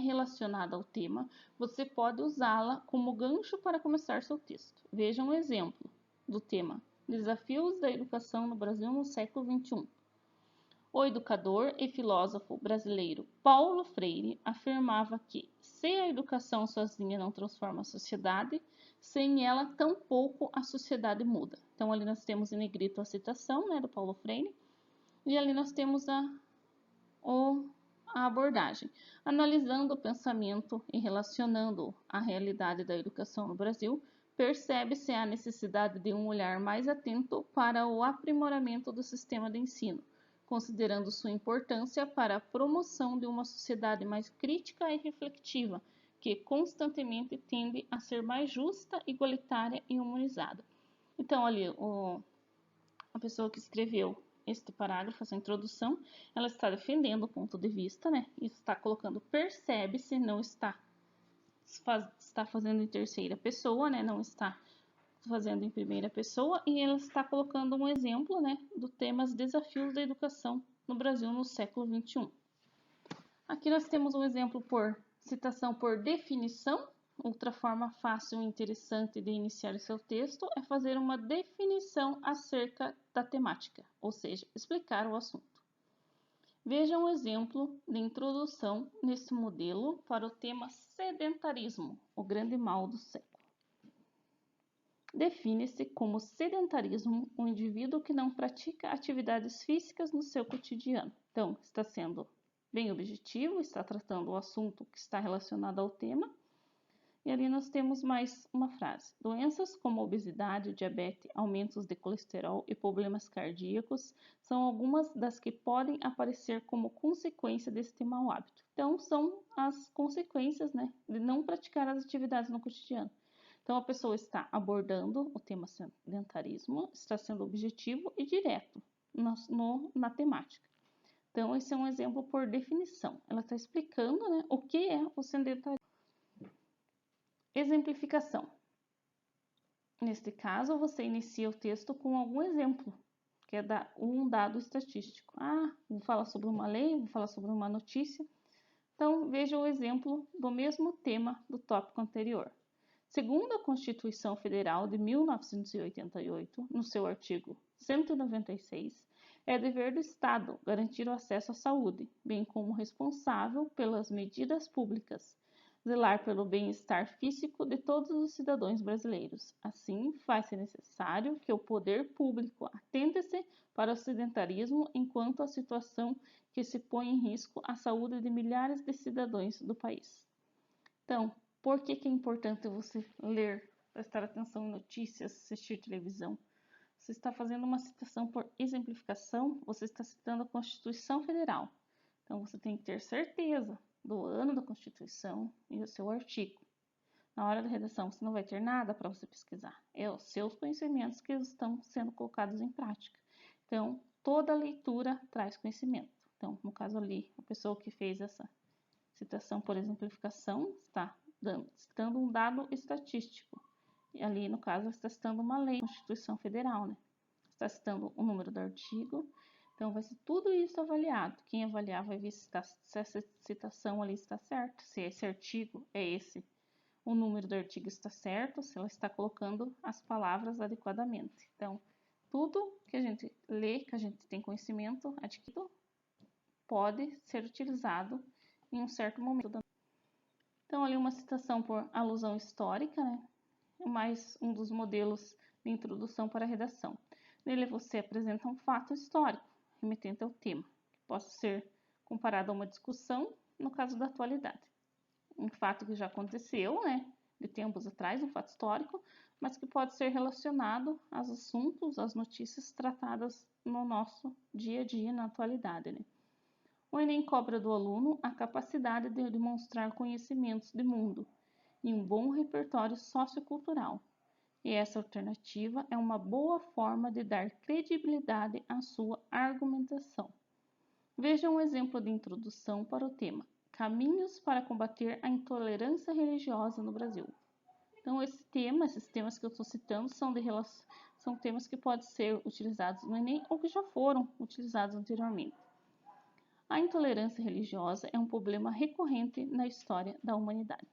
relacionada ao tema, você pode usá-la como gancho para começar seu texto. Veja um exemplo do tema: Desafios da Educação no Brasil no século XXI. O educador e filósofo brasileiro Paulo Freire afirmava que, se a educação sozinha não transforma a sociedade, sem ela, tampouco a sociedade muda. Então, ali nós temos em negrito a citação, né, do Paulo Freire, e ali nós temos a abordagem, analisando o pensamento e relacionando a realidade da educação no Brasil, percebe-se a necessidade de um olhar mais atento para o aprimoramento do sistema de ensino, considerando sua importância para a promoção de uma sociedade mais crítica e reflexiva, que constantemente tende a ser mais justa, igualitária e humanizada. Então, ali, a pessoa que escreveu este parágrafo, essa introdução, ela está defendendo o ponto de vista, né? E está colocando percebe-se, não está fazendo em terceira pessoa, né? Não está fazendo em primeira pessoa, e ela está colocando um exemplo, né, do tema Desafios da Educação no Brasil no século XXI. Aqui nós temos um exemplo por citação por definição. Outra forma fácil e interessante de iniciar seu texto é fazer uma definição acerca da temática, ou seja, explicar o assunto. Veja um exemplo de introdução nesse modelo para o tema sedentarismo, o grande mal do século. Define-se como sedentarismo um indivíduo que não pratica atividades físicas no seu cotidiano. Então, está sendo bem objetivo, está tratando o assunto que está relacionado ao tema. E ali nós temos mais uma frase. Doenças como obesidade, diabetes, aumentos de colesterol e problemas cardíacos são algumas das que podem aparecer como consequência deste mau hábito. Então, são as consequências, né, de não praticar as atividades no cotidiano. Então, a pessoa está abordando o tema sedentarismo, está sendo objetivo e direto na temática. Então, esse é um exemplo por definição. Ela está explicando, né, o que é o sedentarismo. Exemplificação. Neste caso, você inicia o texto com algum exemplo, que é um dado estatístico. Vou falar sobre uma lei, vou falar sobre uma notícia. Então, veja o exemplo do mesmo tema do tópico anterior. Segundo a Constituição Federal de 1988, no seu artigo 196, é dever do Estado garantir o acesso à saúde, bem como responsável pelas medidas públicas zelar pelo bem-estar físico de todos os cidadãos brasileiros. Assim, faz-se necessário que o poder público atente-se para o sedentarismo enquanto a situação que se põe em risco a saúde de milhares de cidadãos do país. Então, por que é importante você ler, prestar atenção em notícias, assistir televisão? Você está fazendo uma citação por exemplificação, você está citando a Constituição Federal. Então, você tem que ter certeza do ano da Constituição e o seu artigo. Na hora da redação, você não vai ter nada para você pesquisar. É os seus conhecimentos que estão sendo colocados em prática. Então, toda leitura traz conhecimento. Então, no caso ali, a pessoa que fez essa citação por exemplificação está citando um dado estatístico. E ali, no caso, está citando uma lei, Constituição Federal, né? Está citando o número do artigo. Então, vai ser tudo isso avaliado. Quem avaliar vai ver se essa citação ali está certa, se esse artigo é esse, o número do artigo está certo, se ela está colocando as palavras adequadamente. Então, tudo que a gente lê, que a gente tem conhecimento adquirido, pode ser utilizado em um certo momento. Então, ali uma citação por alusão histórica, né? Mais um dos modelos de introdução para a redação. Nele você apresenta um fato histórico, remetente ao tema, que possa ser comparado a uma discussão, no caso da atualidade. Um fato que já aconteceu, né, de tempos atrás, um fato histórico, mas que pode ser relacionado aos assuntos, às notícias tratadas no nosso dia a dia, na atualidade, né? O Enem cobra do aluno a capacidade de demonstrar conhecimentos de mundo e um bom repertório sociocultural. E essa alternativa é uma boa forma de dar credibilidade à sua argumentação. Veja um exemplo de introdução para o tema: Caminhos para combater a intolerância religiosa no Brasil. Então, esses temas que eu estou citando são temas que podem ser utilizados no Enem ou que já foram utilizados anteriormente. A intolerância religiosa é um problema recorrente na história da humanidade.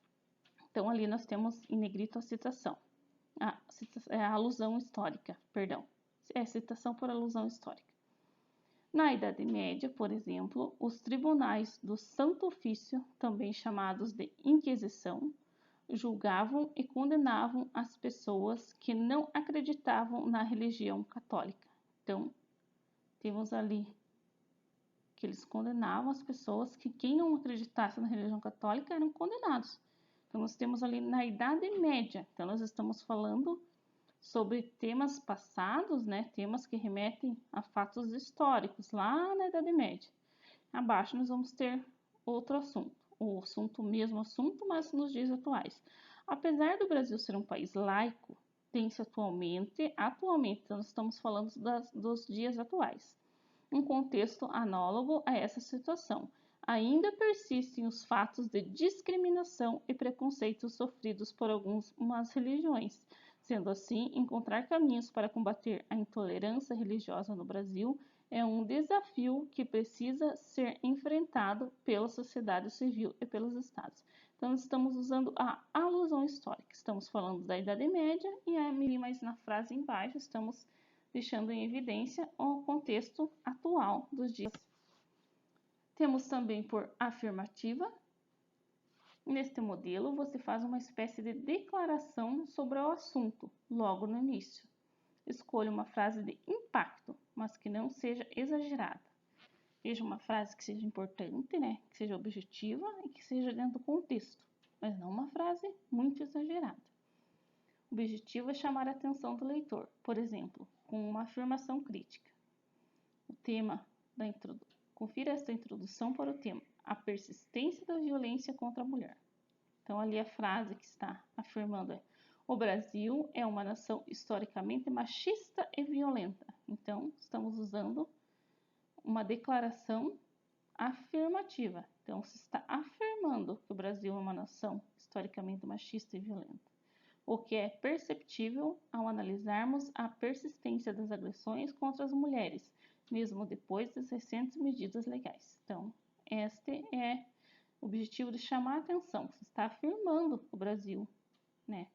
Então, ali nós temos em negrito a citação. A alusão histórica, perdão. É citação por alusão histórica. Na Idade Média, por exemplo, os tribunais do Santo Ofício, também chamados de Inquisição, julgavam e condenavam as pessoas que não acreditavam na religião católica. Então, temos ali que eles condenavam as pessoas que quem não acreditasse na religião católica eram condenados. Então, nós temos ali na Idade Média. Então, nós estamos falando sobre temas passados, né? Temas que remetem a fatos históricos, lá na Idade Média. Abaixo nós vamos ter outro assunto. O assunto, mesmo assunto, mas nos dias atuais. Apesar do Brasil ser um país laico, tem-se atualmente nós estamos falando dos dias atuais, um contexto análogo a essa situação. Ainda persistem os fatos de discriminação e preconceitos sofridos por algumas religiões. Sendo assim, encontrar caminhos para combater a intolerância religiosa no Brasil é um desafio que precisa ser enfrentado pela sociedade civil e pelos estados. Então, nós estamos usando a alusão histórica. Estamos falando da Idade Média e ali mais na frase embaixo estamos deixando em evidência o contexto atual dos dias. Temos também por afirmativa. Neste modelo, você faz uma espécie de declaração sobre o assunto, logo no início. Escolha uma frase de impacto, mas que não seja exagerada. Veja uma frase que seja importante, né? Que seja objetiva e que seja dentro do contexto, mas não uma frase muito exagerada. O objetivo é chamar a atenção do leitor, por exemplo, com uma afirmação crítica. O tema da introdução. Confira esta introdução para o tema: a persistência da violência contra a mulher. Então, ali a frase que está afirmando é: o Brasil é uma nação historicamente machista e violenta. Então, estamos usando uma declaração afirmativa. Então, se está afirmando que o Brasil é uma nação historicamente machista e violenta, o que é perceptível ao analisarmos a persistência das agressões contra as mulheres, mesmo depois das recentes medidas legais. Então, este é o objetivo de chamar a atenção. Você está afirmando o Brasil, né,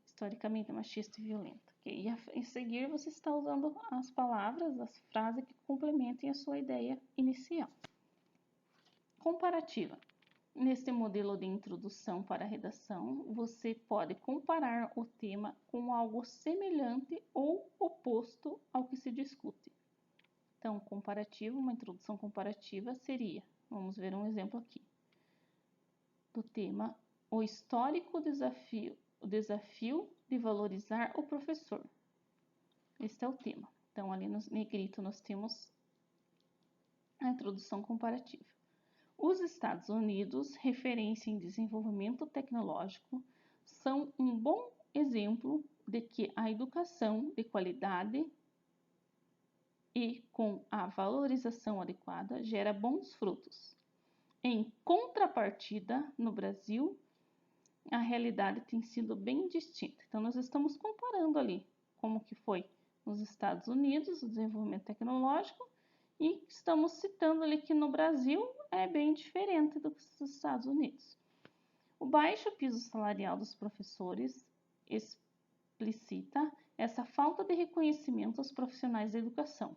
historicamente machista e violento. Okay? E em seguir, você está usando as palavras, as frases que complementem a sua ideia inicial. Comparativa. Neste modelo de introdução para a redação, você pode comparar o tema com algo semelhante ou oposto ao que se discute. Então, comparativo, uma introdução comparativa seria, vamos ver um exemplo aqui, do tema o histórico desafio, o desafio de valorizar o professor. Este é o tema. Então, ali no negrito nós temos a introdução comparativa. Os Estados Unidos, referência em desenvolvimento tecnológico, são um bom exemplo de que a educação de qualidade e com a valorização adequada gera bons frutos. Em contrapartida, no Brasil, a realidade tem sido bem distinta. Então, nós estamos comparando ali como que foi nos Estados Unidos, o desenvolvimento tecnológico, e estamos citando ali que no Brasil é bem diferente do que nos Estados Unidos. O baixo piso salarial dos professores explicita essa falta de reconhecimento aos profissionais da educação.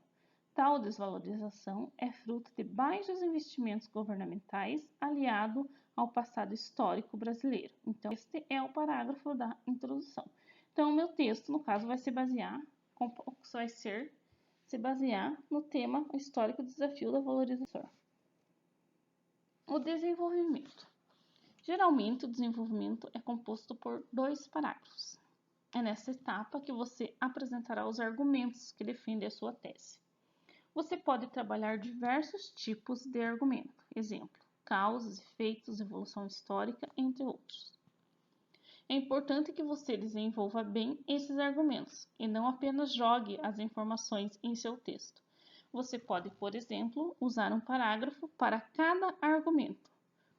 Tal desvalorização é fruto de baixos investimentos governamentais aliado ao passado histórico brasileiro. Então, este é o parágrafo da introdução. Então, o meu texto, no caso, vai se basear no tema histórico desafio da valorização. O desenvolvimento. Geralmente, o desenvolvimento é composto por 2 parágrafos. É nessa etapa que você apresentará os argumentos que defendem a sua tese. Você pode trabalhar diversos tipos de argumento, exemplo, causas, efeitos, evolução histórica, entre outros. É importante que você desenvolva bem esses argumentos e não apenas jogue as informações em seu texto. Você pode, por exemplo, usar um parágrafo para cada argumento.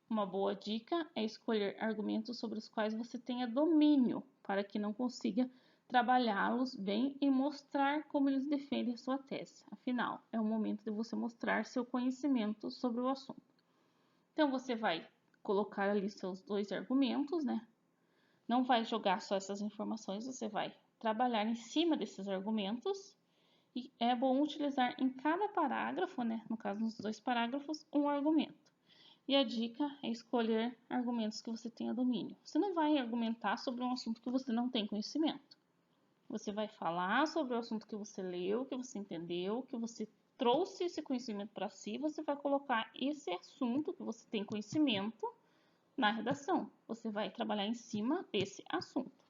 Uma boa dica é escolher argumentos sobre os quais você tenha domínio, para que não consiga trabalhá-los bem e mostrar como eles defendem a sua tese. Afinal, é o momento de você mostrar seu conhecimento sobre o assunto. Então, você vai colocar ali seus 2 argumentos, né? Não vai jogar só essas informações, você vai trabalhar em cima desses argumentos. E é bom utilizar em cada parágrafo, né? No caso, nos 2 parágrafos, um argumento. E a dica é escolher argumentos que você tenha domínio. Você não vai argumentar sobre um assunto que você não tem conhecimento. Você vai falar sobre o assunto que você leu, que você entendeu, que você trouxe esse conhecimento para si. Você vai colocar esse assunto que você tem conhecimento na redação. Você vai trabalhar em cima desse assunto.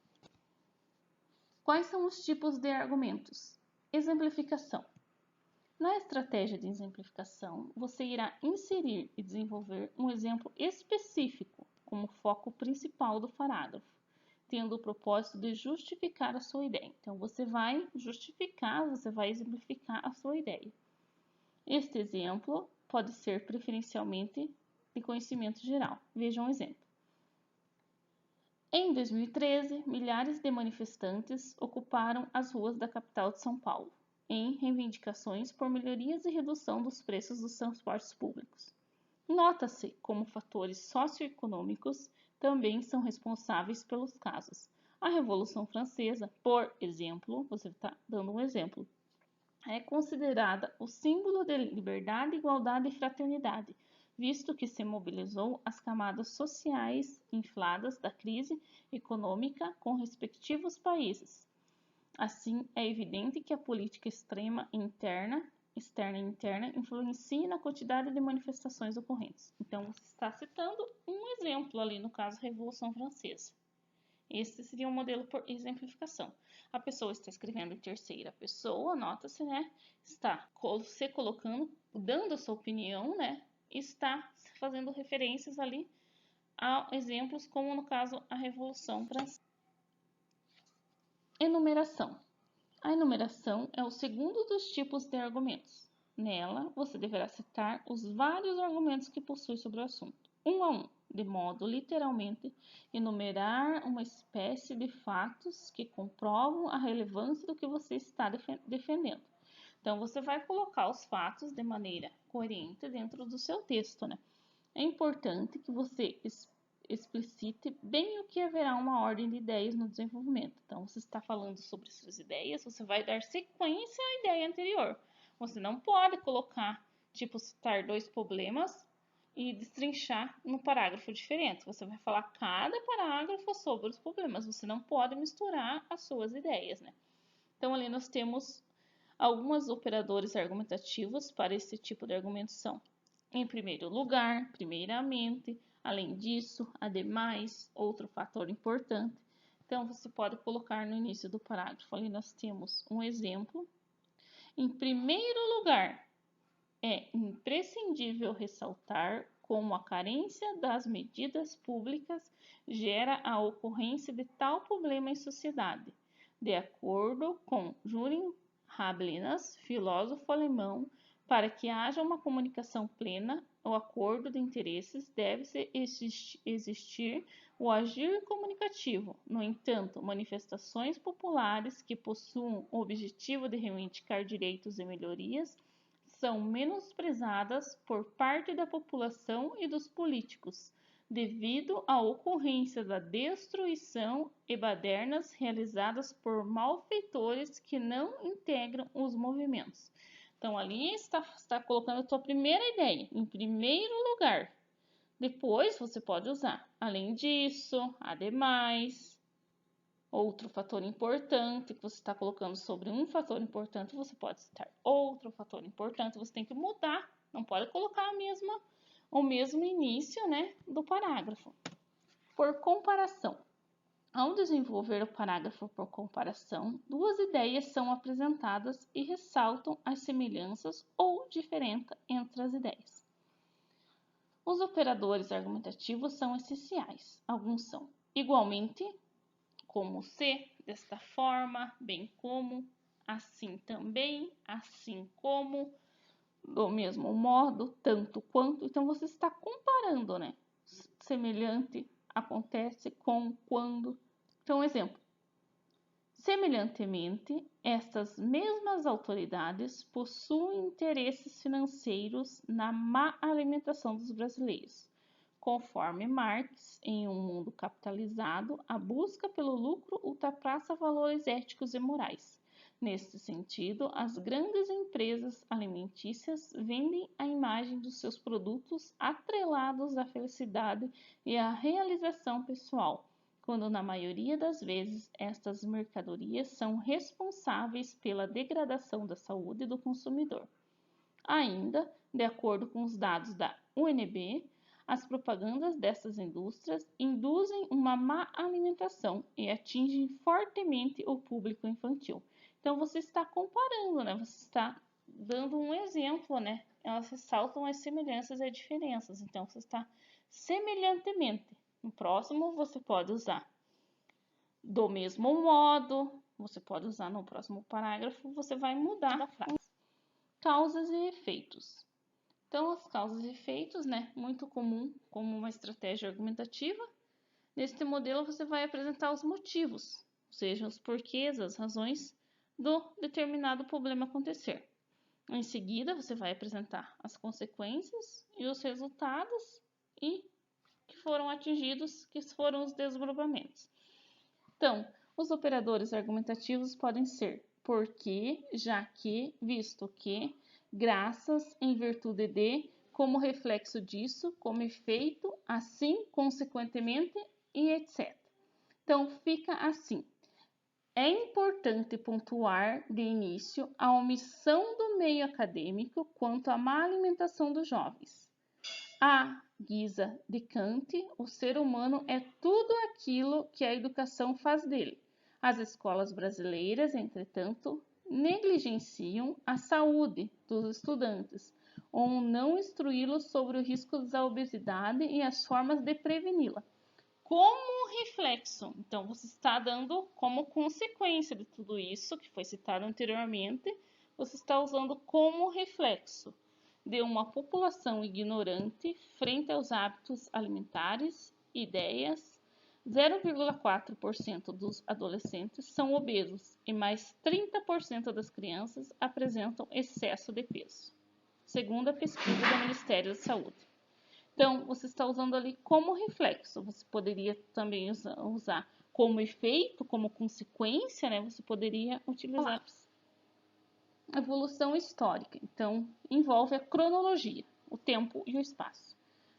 Quais são os tipos de argumentos? Exemplificação. Na estratégia de exemplificação, você irá inserir e desenvolver um exemplo específico como foco principal do parágrafo, tendo o propósito de justificar a sua ideia. Então, você vai justificar, você vai exemplificar a sua ideia. Este exemplo pode ser preferencialmente de conhecimento geral. Veja um exemplo. Em 2013, milhares de manifestantes ocuparam as ruas da capital de São Paulo, em reivindicações por melhorias e redução dos preços dos transportes públicos. Nota-se como fatores socioeconômicos também são responsáveis pelos casos. A Revolução Francesa, por exemplo, você está dando um exemplo, é considerada o símbolo de liberdade, igualdade e fraternidade, visto que se mobilizou as camadas sociais infladas da crise econômica com respectivos países. Assim, é evidente que a política extrema externa e interna influencia na quantidade de manifestações ocorrentes. Então, você está citando um exemplo ali, no caso, Revolução Francesa. Esse seria um modelo por exemplificação. A pessoa está escrevendo em terceira pessoa, nota-se, né? Está se colocando, dando a sua opinião, né? Está fazendo referências ali a exemplos como, no caso, a Revolução Francesa. Enumeração. A enumeração é o segundo dos tipos de argumentos. Nela, você deverá citar os vários argumentos que possui sobre o assunto, um a um, de modo literalmente enumerar uma espécie de fatos que comprovam a relevância do que você está defendendo. Então, você vai colocar os fatos de maneira coerente dentro do seu texto, né? É importante que você explicite bem o que haverá uma ordem de ideias no desenvolvimento. Então, você está falando sobre suas ideias, você vai dar sequência à ideia anterior. Você não pode colocar, tipo, citar 2 problemas e destrinchar no parágrafo diferente. Você vai falar cada parágrafo sobre os problemas. Você não pode misturar as suas ideias, né? Então, ali nós temos alguns operadores argumentativos para esse tipo de argumentação. Em primeiro lugar, primeiramente, além disso, ademais, outro fator importante. Então, você pode colocar no início do parágrafo, ali nós temos um exemplo. Em primeiro lugar, é imprescindível ressaltar como a carência das medidas públicas gera a ocorrência de tal problema em sociedade. De acordo com Jürgen Habermas, filósofo alemão, para que haja uma comunicação plena, o acordo de interesses deve existir o agir comunicativo. No entanto, manifestações populares que possuam o objetivo de reivindicar direitos e melhorias são menosprezadas por parte da população e dos políticos, devido à ocorrência da destruição e badernas realizadas por malfeitores que não integram os movimentos. Então, ali está colocando a sua primeira ideia, em primeiro lugar. Depois, você pode usar, além disso, ademais, outro fator importante que você está colocando sobre um fator importante, você pode citar outro fator importante, você tem que mudar, não pode colocar o mesmo início, né, do parágrafo. Por comparação. Ao desenvolver o parágrafo por comparação, duas ideias são apresentadas e ressaltam as semelhanças ou diferenças entre as ideias. Os operadores argumentativos são essenciais. Alguns são igualmente, como se, desta forma, bem como, assim também, assim como, do mesmo modo, tanto quanto. Então, você está comparando, né? Semelhante acontece com, quando. Então, exemplo. Semelhantemente, estas mesmas autoridades possuem interesses financeiros na má alimentação dos brasileiros. Conforme Marx, em um mundo capitalizado, a busca pelo lucro ultrapassa valores éticos e morais. Neste sentido, as grandes empresas alimentícias vendem a imagem dos seus produtos atrelados à felicidade e à realização pessoal, quando na maioria das vezes estas mercadorias são responsáveis pela degradação da saúde do consumidor. Ainda, de acordo com os dados da UNB, as propagandas dessas indústrias induzem uma má alimentação e atingem fortemente o público infantil. Então, você está comparando, né? Você está dando um exemplo, né? Elas ressaltam as semelhanças e as diferenças. Então, você está semelhantemente. No próximo, você pode usar do mesmo modo. Você pode usar no próximo parágrafo, você vai mudar a frase. Causas e efeitos. Então, as causas e efeitos, né, muito comum como uma estratégia argumentativa. Neste modelo, você vai apresentar os motivos, ou seja, os porquês, as razões do determinado problema acontecer. Em seguida, você vai apresentar as consequências e os resultados que foram atingidos, que foram os desdobramentos. Então, os operadores argumentativos podem ser porque, já que, visto que, graças, em virtude de, como reflexo disso, como efeito, assim, consequentemente e etc. Então, fica assim. É importante pontuar de início a omissão do meio acadêmico quanto à má alimentação dos jovens. À guisa de Kant, o ser humano é tudo aquilo que a educação faz dele. As escolas brasileiras, entretanto, negligenciam a saúde dos estudantes, ou não instruí-los sobre o risco da obesidade e as formas de preveni-la. Como reflexo, então você está dando como consequência de tudo isso que foi citado anteriormente, você está usando como reflexo de uma população ignorante frente aos hábitos alimentares, ideias. 0,4% dos adolescentes são obesos e mais 30% das crianças apresentam excesso de peso, segundo a pesquisa do Ministério da Saúde. Então, você está usando ali como reflexo. Você poderia também usar como efeito, como consequência, né? Você poderia utilizar evolução histórica. Então, envolve a cronologia, o tempo e o espaço.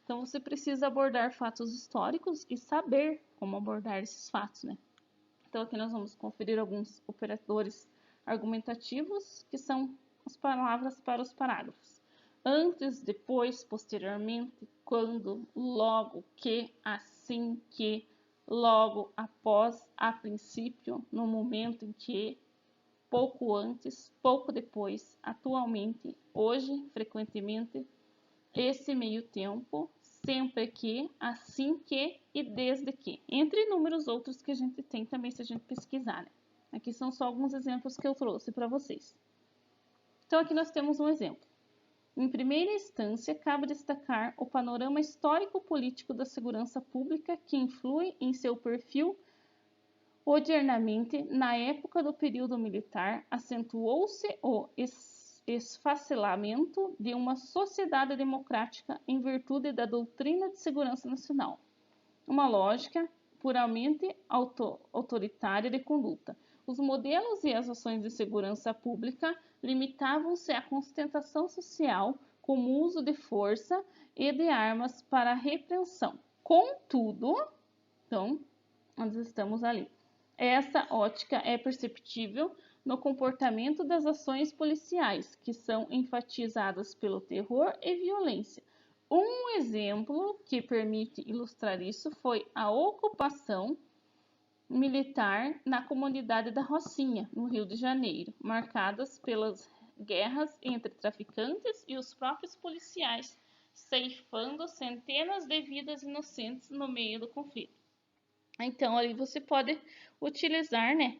Então, você precisa abordar fatos históricos e saber como abordar esses fatos, né? Então, aqui nós vamos conferir alguns operadores argumentativos, que são as palavras para os parágrafos. Antes, depois, posteriormente, quando, logo, que, assim que, logo, após, a princípio, no momento em que, pouco antes, pouco depois, atualmente, hoje, frequentemente, esse meio tempo, sempre que, assim que e desde que. Entre inúmeros outros que a gente tem também se a gente pesquisar, né? Aqui são só alguns exemplos que eu trouxe para vocês. Então, aqui nós temos um exemplo. Em primeira instância, cabe destacar o panorama histórico-político da segurança pública que influi em seu perfil odiernamente. Na época do período militar, acentuou-se o esfacelamento de uma sociedade democrática em virtude da doutrina de segurança nacional, uma lógica puramente autoritária de conduta. Os modelos e as ações de segurança pública limitavam-se à sustentação social como uso de força e de armas para a repressão. Contudo, então, nós estamos ali. Essa ótica é perceptível no comportamento das ações policiais, que são enfatizadas pelo terror e violência. Um exemplo que permite ilustrar isso foi a ocupação militar na comunidade da Rocinha, no Rio de Janeiro, marcadas pelas guerras entre traficantes e os próprios policiais, ceifando centenas de vidas inocentes no meio do conflito. Então, ali você pode utilizar, né,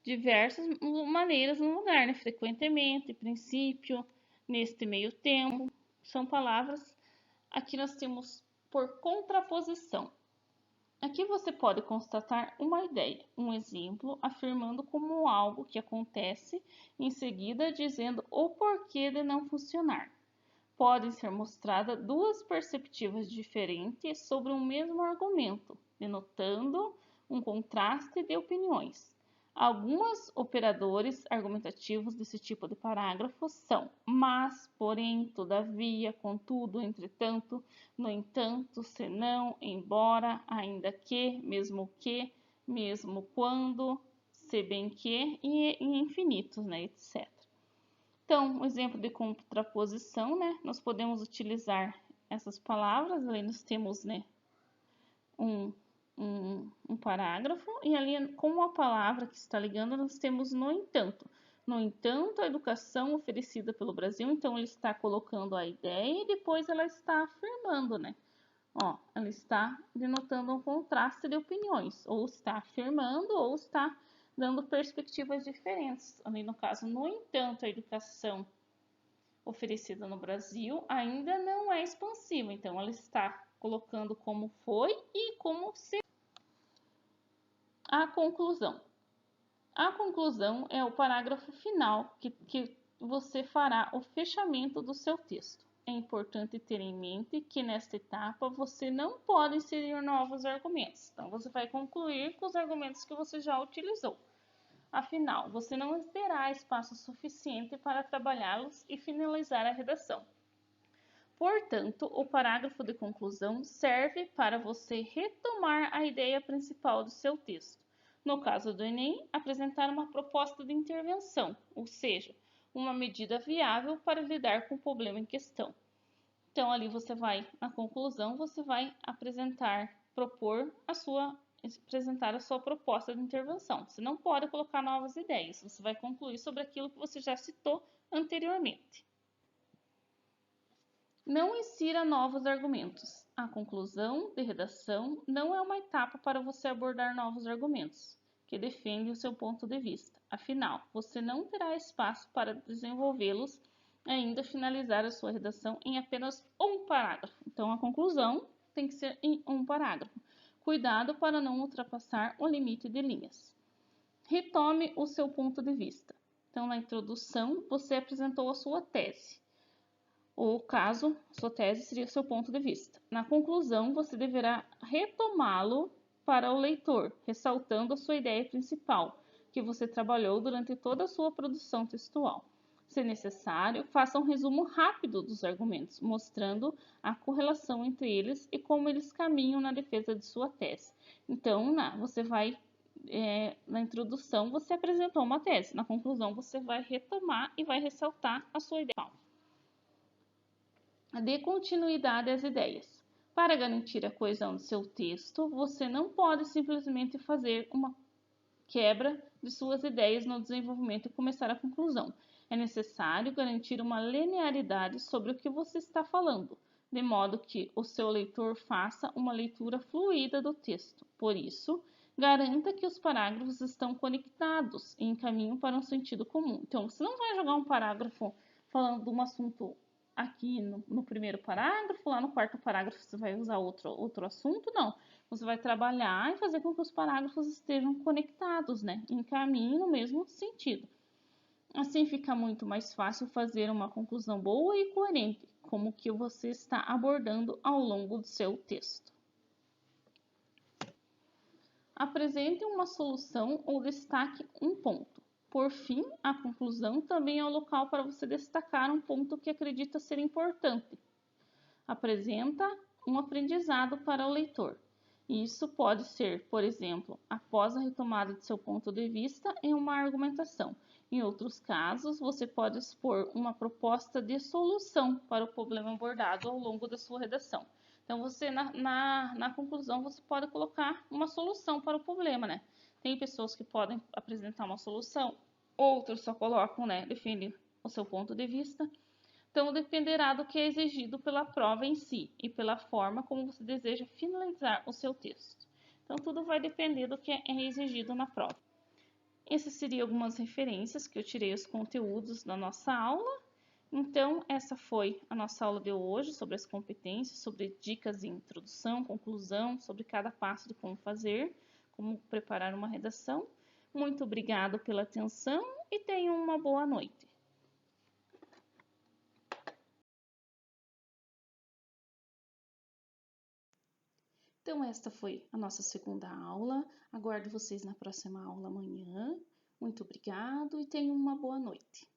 diversas maneiras no lugar, né? Frequentemente, princípio, neste meio tempo, são palavras. Aqui nós temos por contraposição. Aqui você pode constatar uma ideia, um exemplo, afirmando como algo que acontece, em seguida dizendo o porquê de não funcionar. Podem ser mostradas duas perspectivas diferentes sobre um mesmo argumento, denotando um contraste de opiniões. Alguns operadores argumentativos desse tipo de parágrafo são mas, porém, todavia, contudo, entretanto, no entanto, senão, embora, ainda que, mesmo quando, se bem que e infinitos, né, etc. Então, um exemplo de contraposição, né? Nós podemos utilizar essas palavras, ali nós temos, né, um parágrafo, e ali com a palavra que está ligando, nós temos no entanto. No entanto, a educação oferecida pelo Brasil, então ele está colocando a ideia e depois ela está afirmando, né? Ó, ela está denotando um contraste de opiniões, ou está afirmando, ou está dando perspectivas diferentes. Ali no caso, no entanto, a educação oferecida no Brasil ainda não é expansiva, então ela está colocando como foi e como se. A conclusão. A conclusão é o parágrafo final que você fará o fechamento do seu texto. É importante ter em mente que nesta etapa você não pode inserir novos argumentos. Então, você vai concluir com os argumentos que você já utilizou. Afinal, você não terá espaço suficiente para trabalhá-los e finalizar a redação. Portanto, o parágrafo de conclusão serve para você retomar a ideia principal do seu texto. No caso do Enem, apresentar uma proposta de intervenção, ou seja, uma medida viável para lidar com o problema em questão. Então, ali você vai, na conclusão, você vai apresentar a sua proposta de intervenção. Você não pode colocar novas ideias, você vai concluir sobre aquilo que você já citou anteriormente. Não insira novos argumentos. A conclusão de redação não é uma etapa para você abordar novos argumentos que defendem o seu ponto de vista. Afinal, você não terá espaço para desenvolvê-los e ainda finalizar a sua redação em apenas um parágrafo. Então, a conclusão tem que ser em um parágrafo. Cuidado para não ultrapassar o limite de linhas. Retome o seu ponto de vista. Então, na introdução, você apresentou a sua tese. O caso, sua tese seria o seu ponto de vista. Na conclusão, você deverá retomá-lo para o leitor, ressaltando a sua ideia principal, que você trabalhou durante toda a sua produção textual. Se necessário, faça um resumo rápido dos argumentos, mostrando a correlação entre eles e como eles caminham na defesa de sua tese. Então, na introdução, você apresentou uma tese. Na conclusão, você vai retomar e vai ressaltar a sua ideia. Dê continuidade às ideias. Para garantir a coesão do seu texto, você não pode simplesmente fazer uma quebra de suas ideias no desenvolvimento e começar a conclusão. É necessário garantir uma linearidade sobre o que você está falando, de modo que o seu leitor faça uma leitura fluida do texto. Por isso, garanta que os parágrafos estão conectados e encaminham para um sentido comum. Então, você não vai jogar um parágrafo falando de um assunto aqui no primeiro parágrafo, lá no quarto parágrafo você vai usar outro assunto, não. Você vai trabalhar e fazer com que os parágrafos estejam conectados, né? Encaminhem no mesmo sentido. Assim fica muito mais fácil fazer uma conclusão boa e coerente, como que você está abordando ao longo do seu texto. Apresente uma solução ou destaque um ponto. Por fim, a conclusão também é o local para você destacar um ponto que acredita ser importante. Apresenta um aprendizado para o leitor. Isso pode ser, por exemplo, após a retomada de seu ponto de vista em uma argumentação. Em outros casos, você pode expor uma proposta de solução para o problema abordado ao longo da sua redação. Então, você na conclusão, você pode colocar uma solução para o problema, né? Tem pessoas que podem apresentar uma solução, outros só colocam, né, defendem o seu ponto de vista. Então, dependerá do que é exigido pela prova em si e pela forma como você deseja finalizar o seu texto. Então, tudo vai depender do que é exigido na prova. Essas seriam algumas referências que eu tirei os conteúdos da nossa aula. Então, essa foi a nossa aula de hoje sobre as competências, sobre dicas de introdução, conclusão, sobre cada passo de como fazer, como preparar uma redação. Muito obrigado pela atenção e tenham uma boa noite. Então, esta foi a nossa segunda aula. Aguardo vocês na próxima aula amanhã. Muito obrigado e tenham uma boa noite.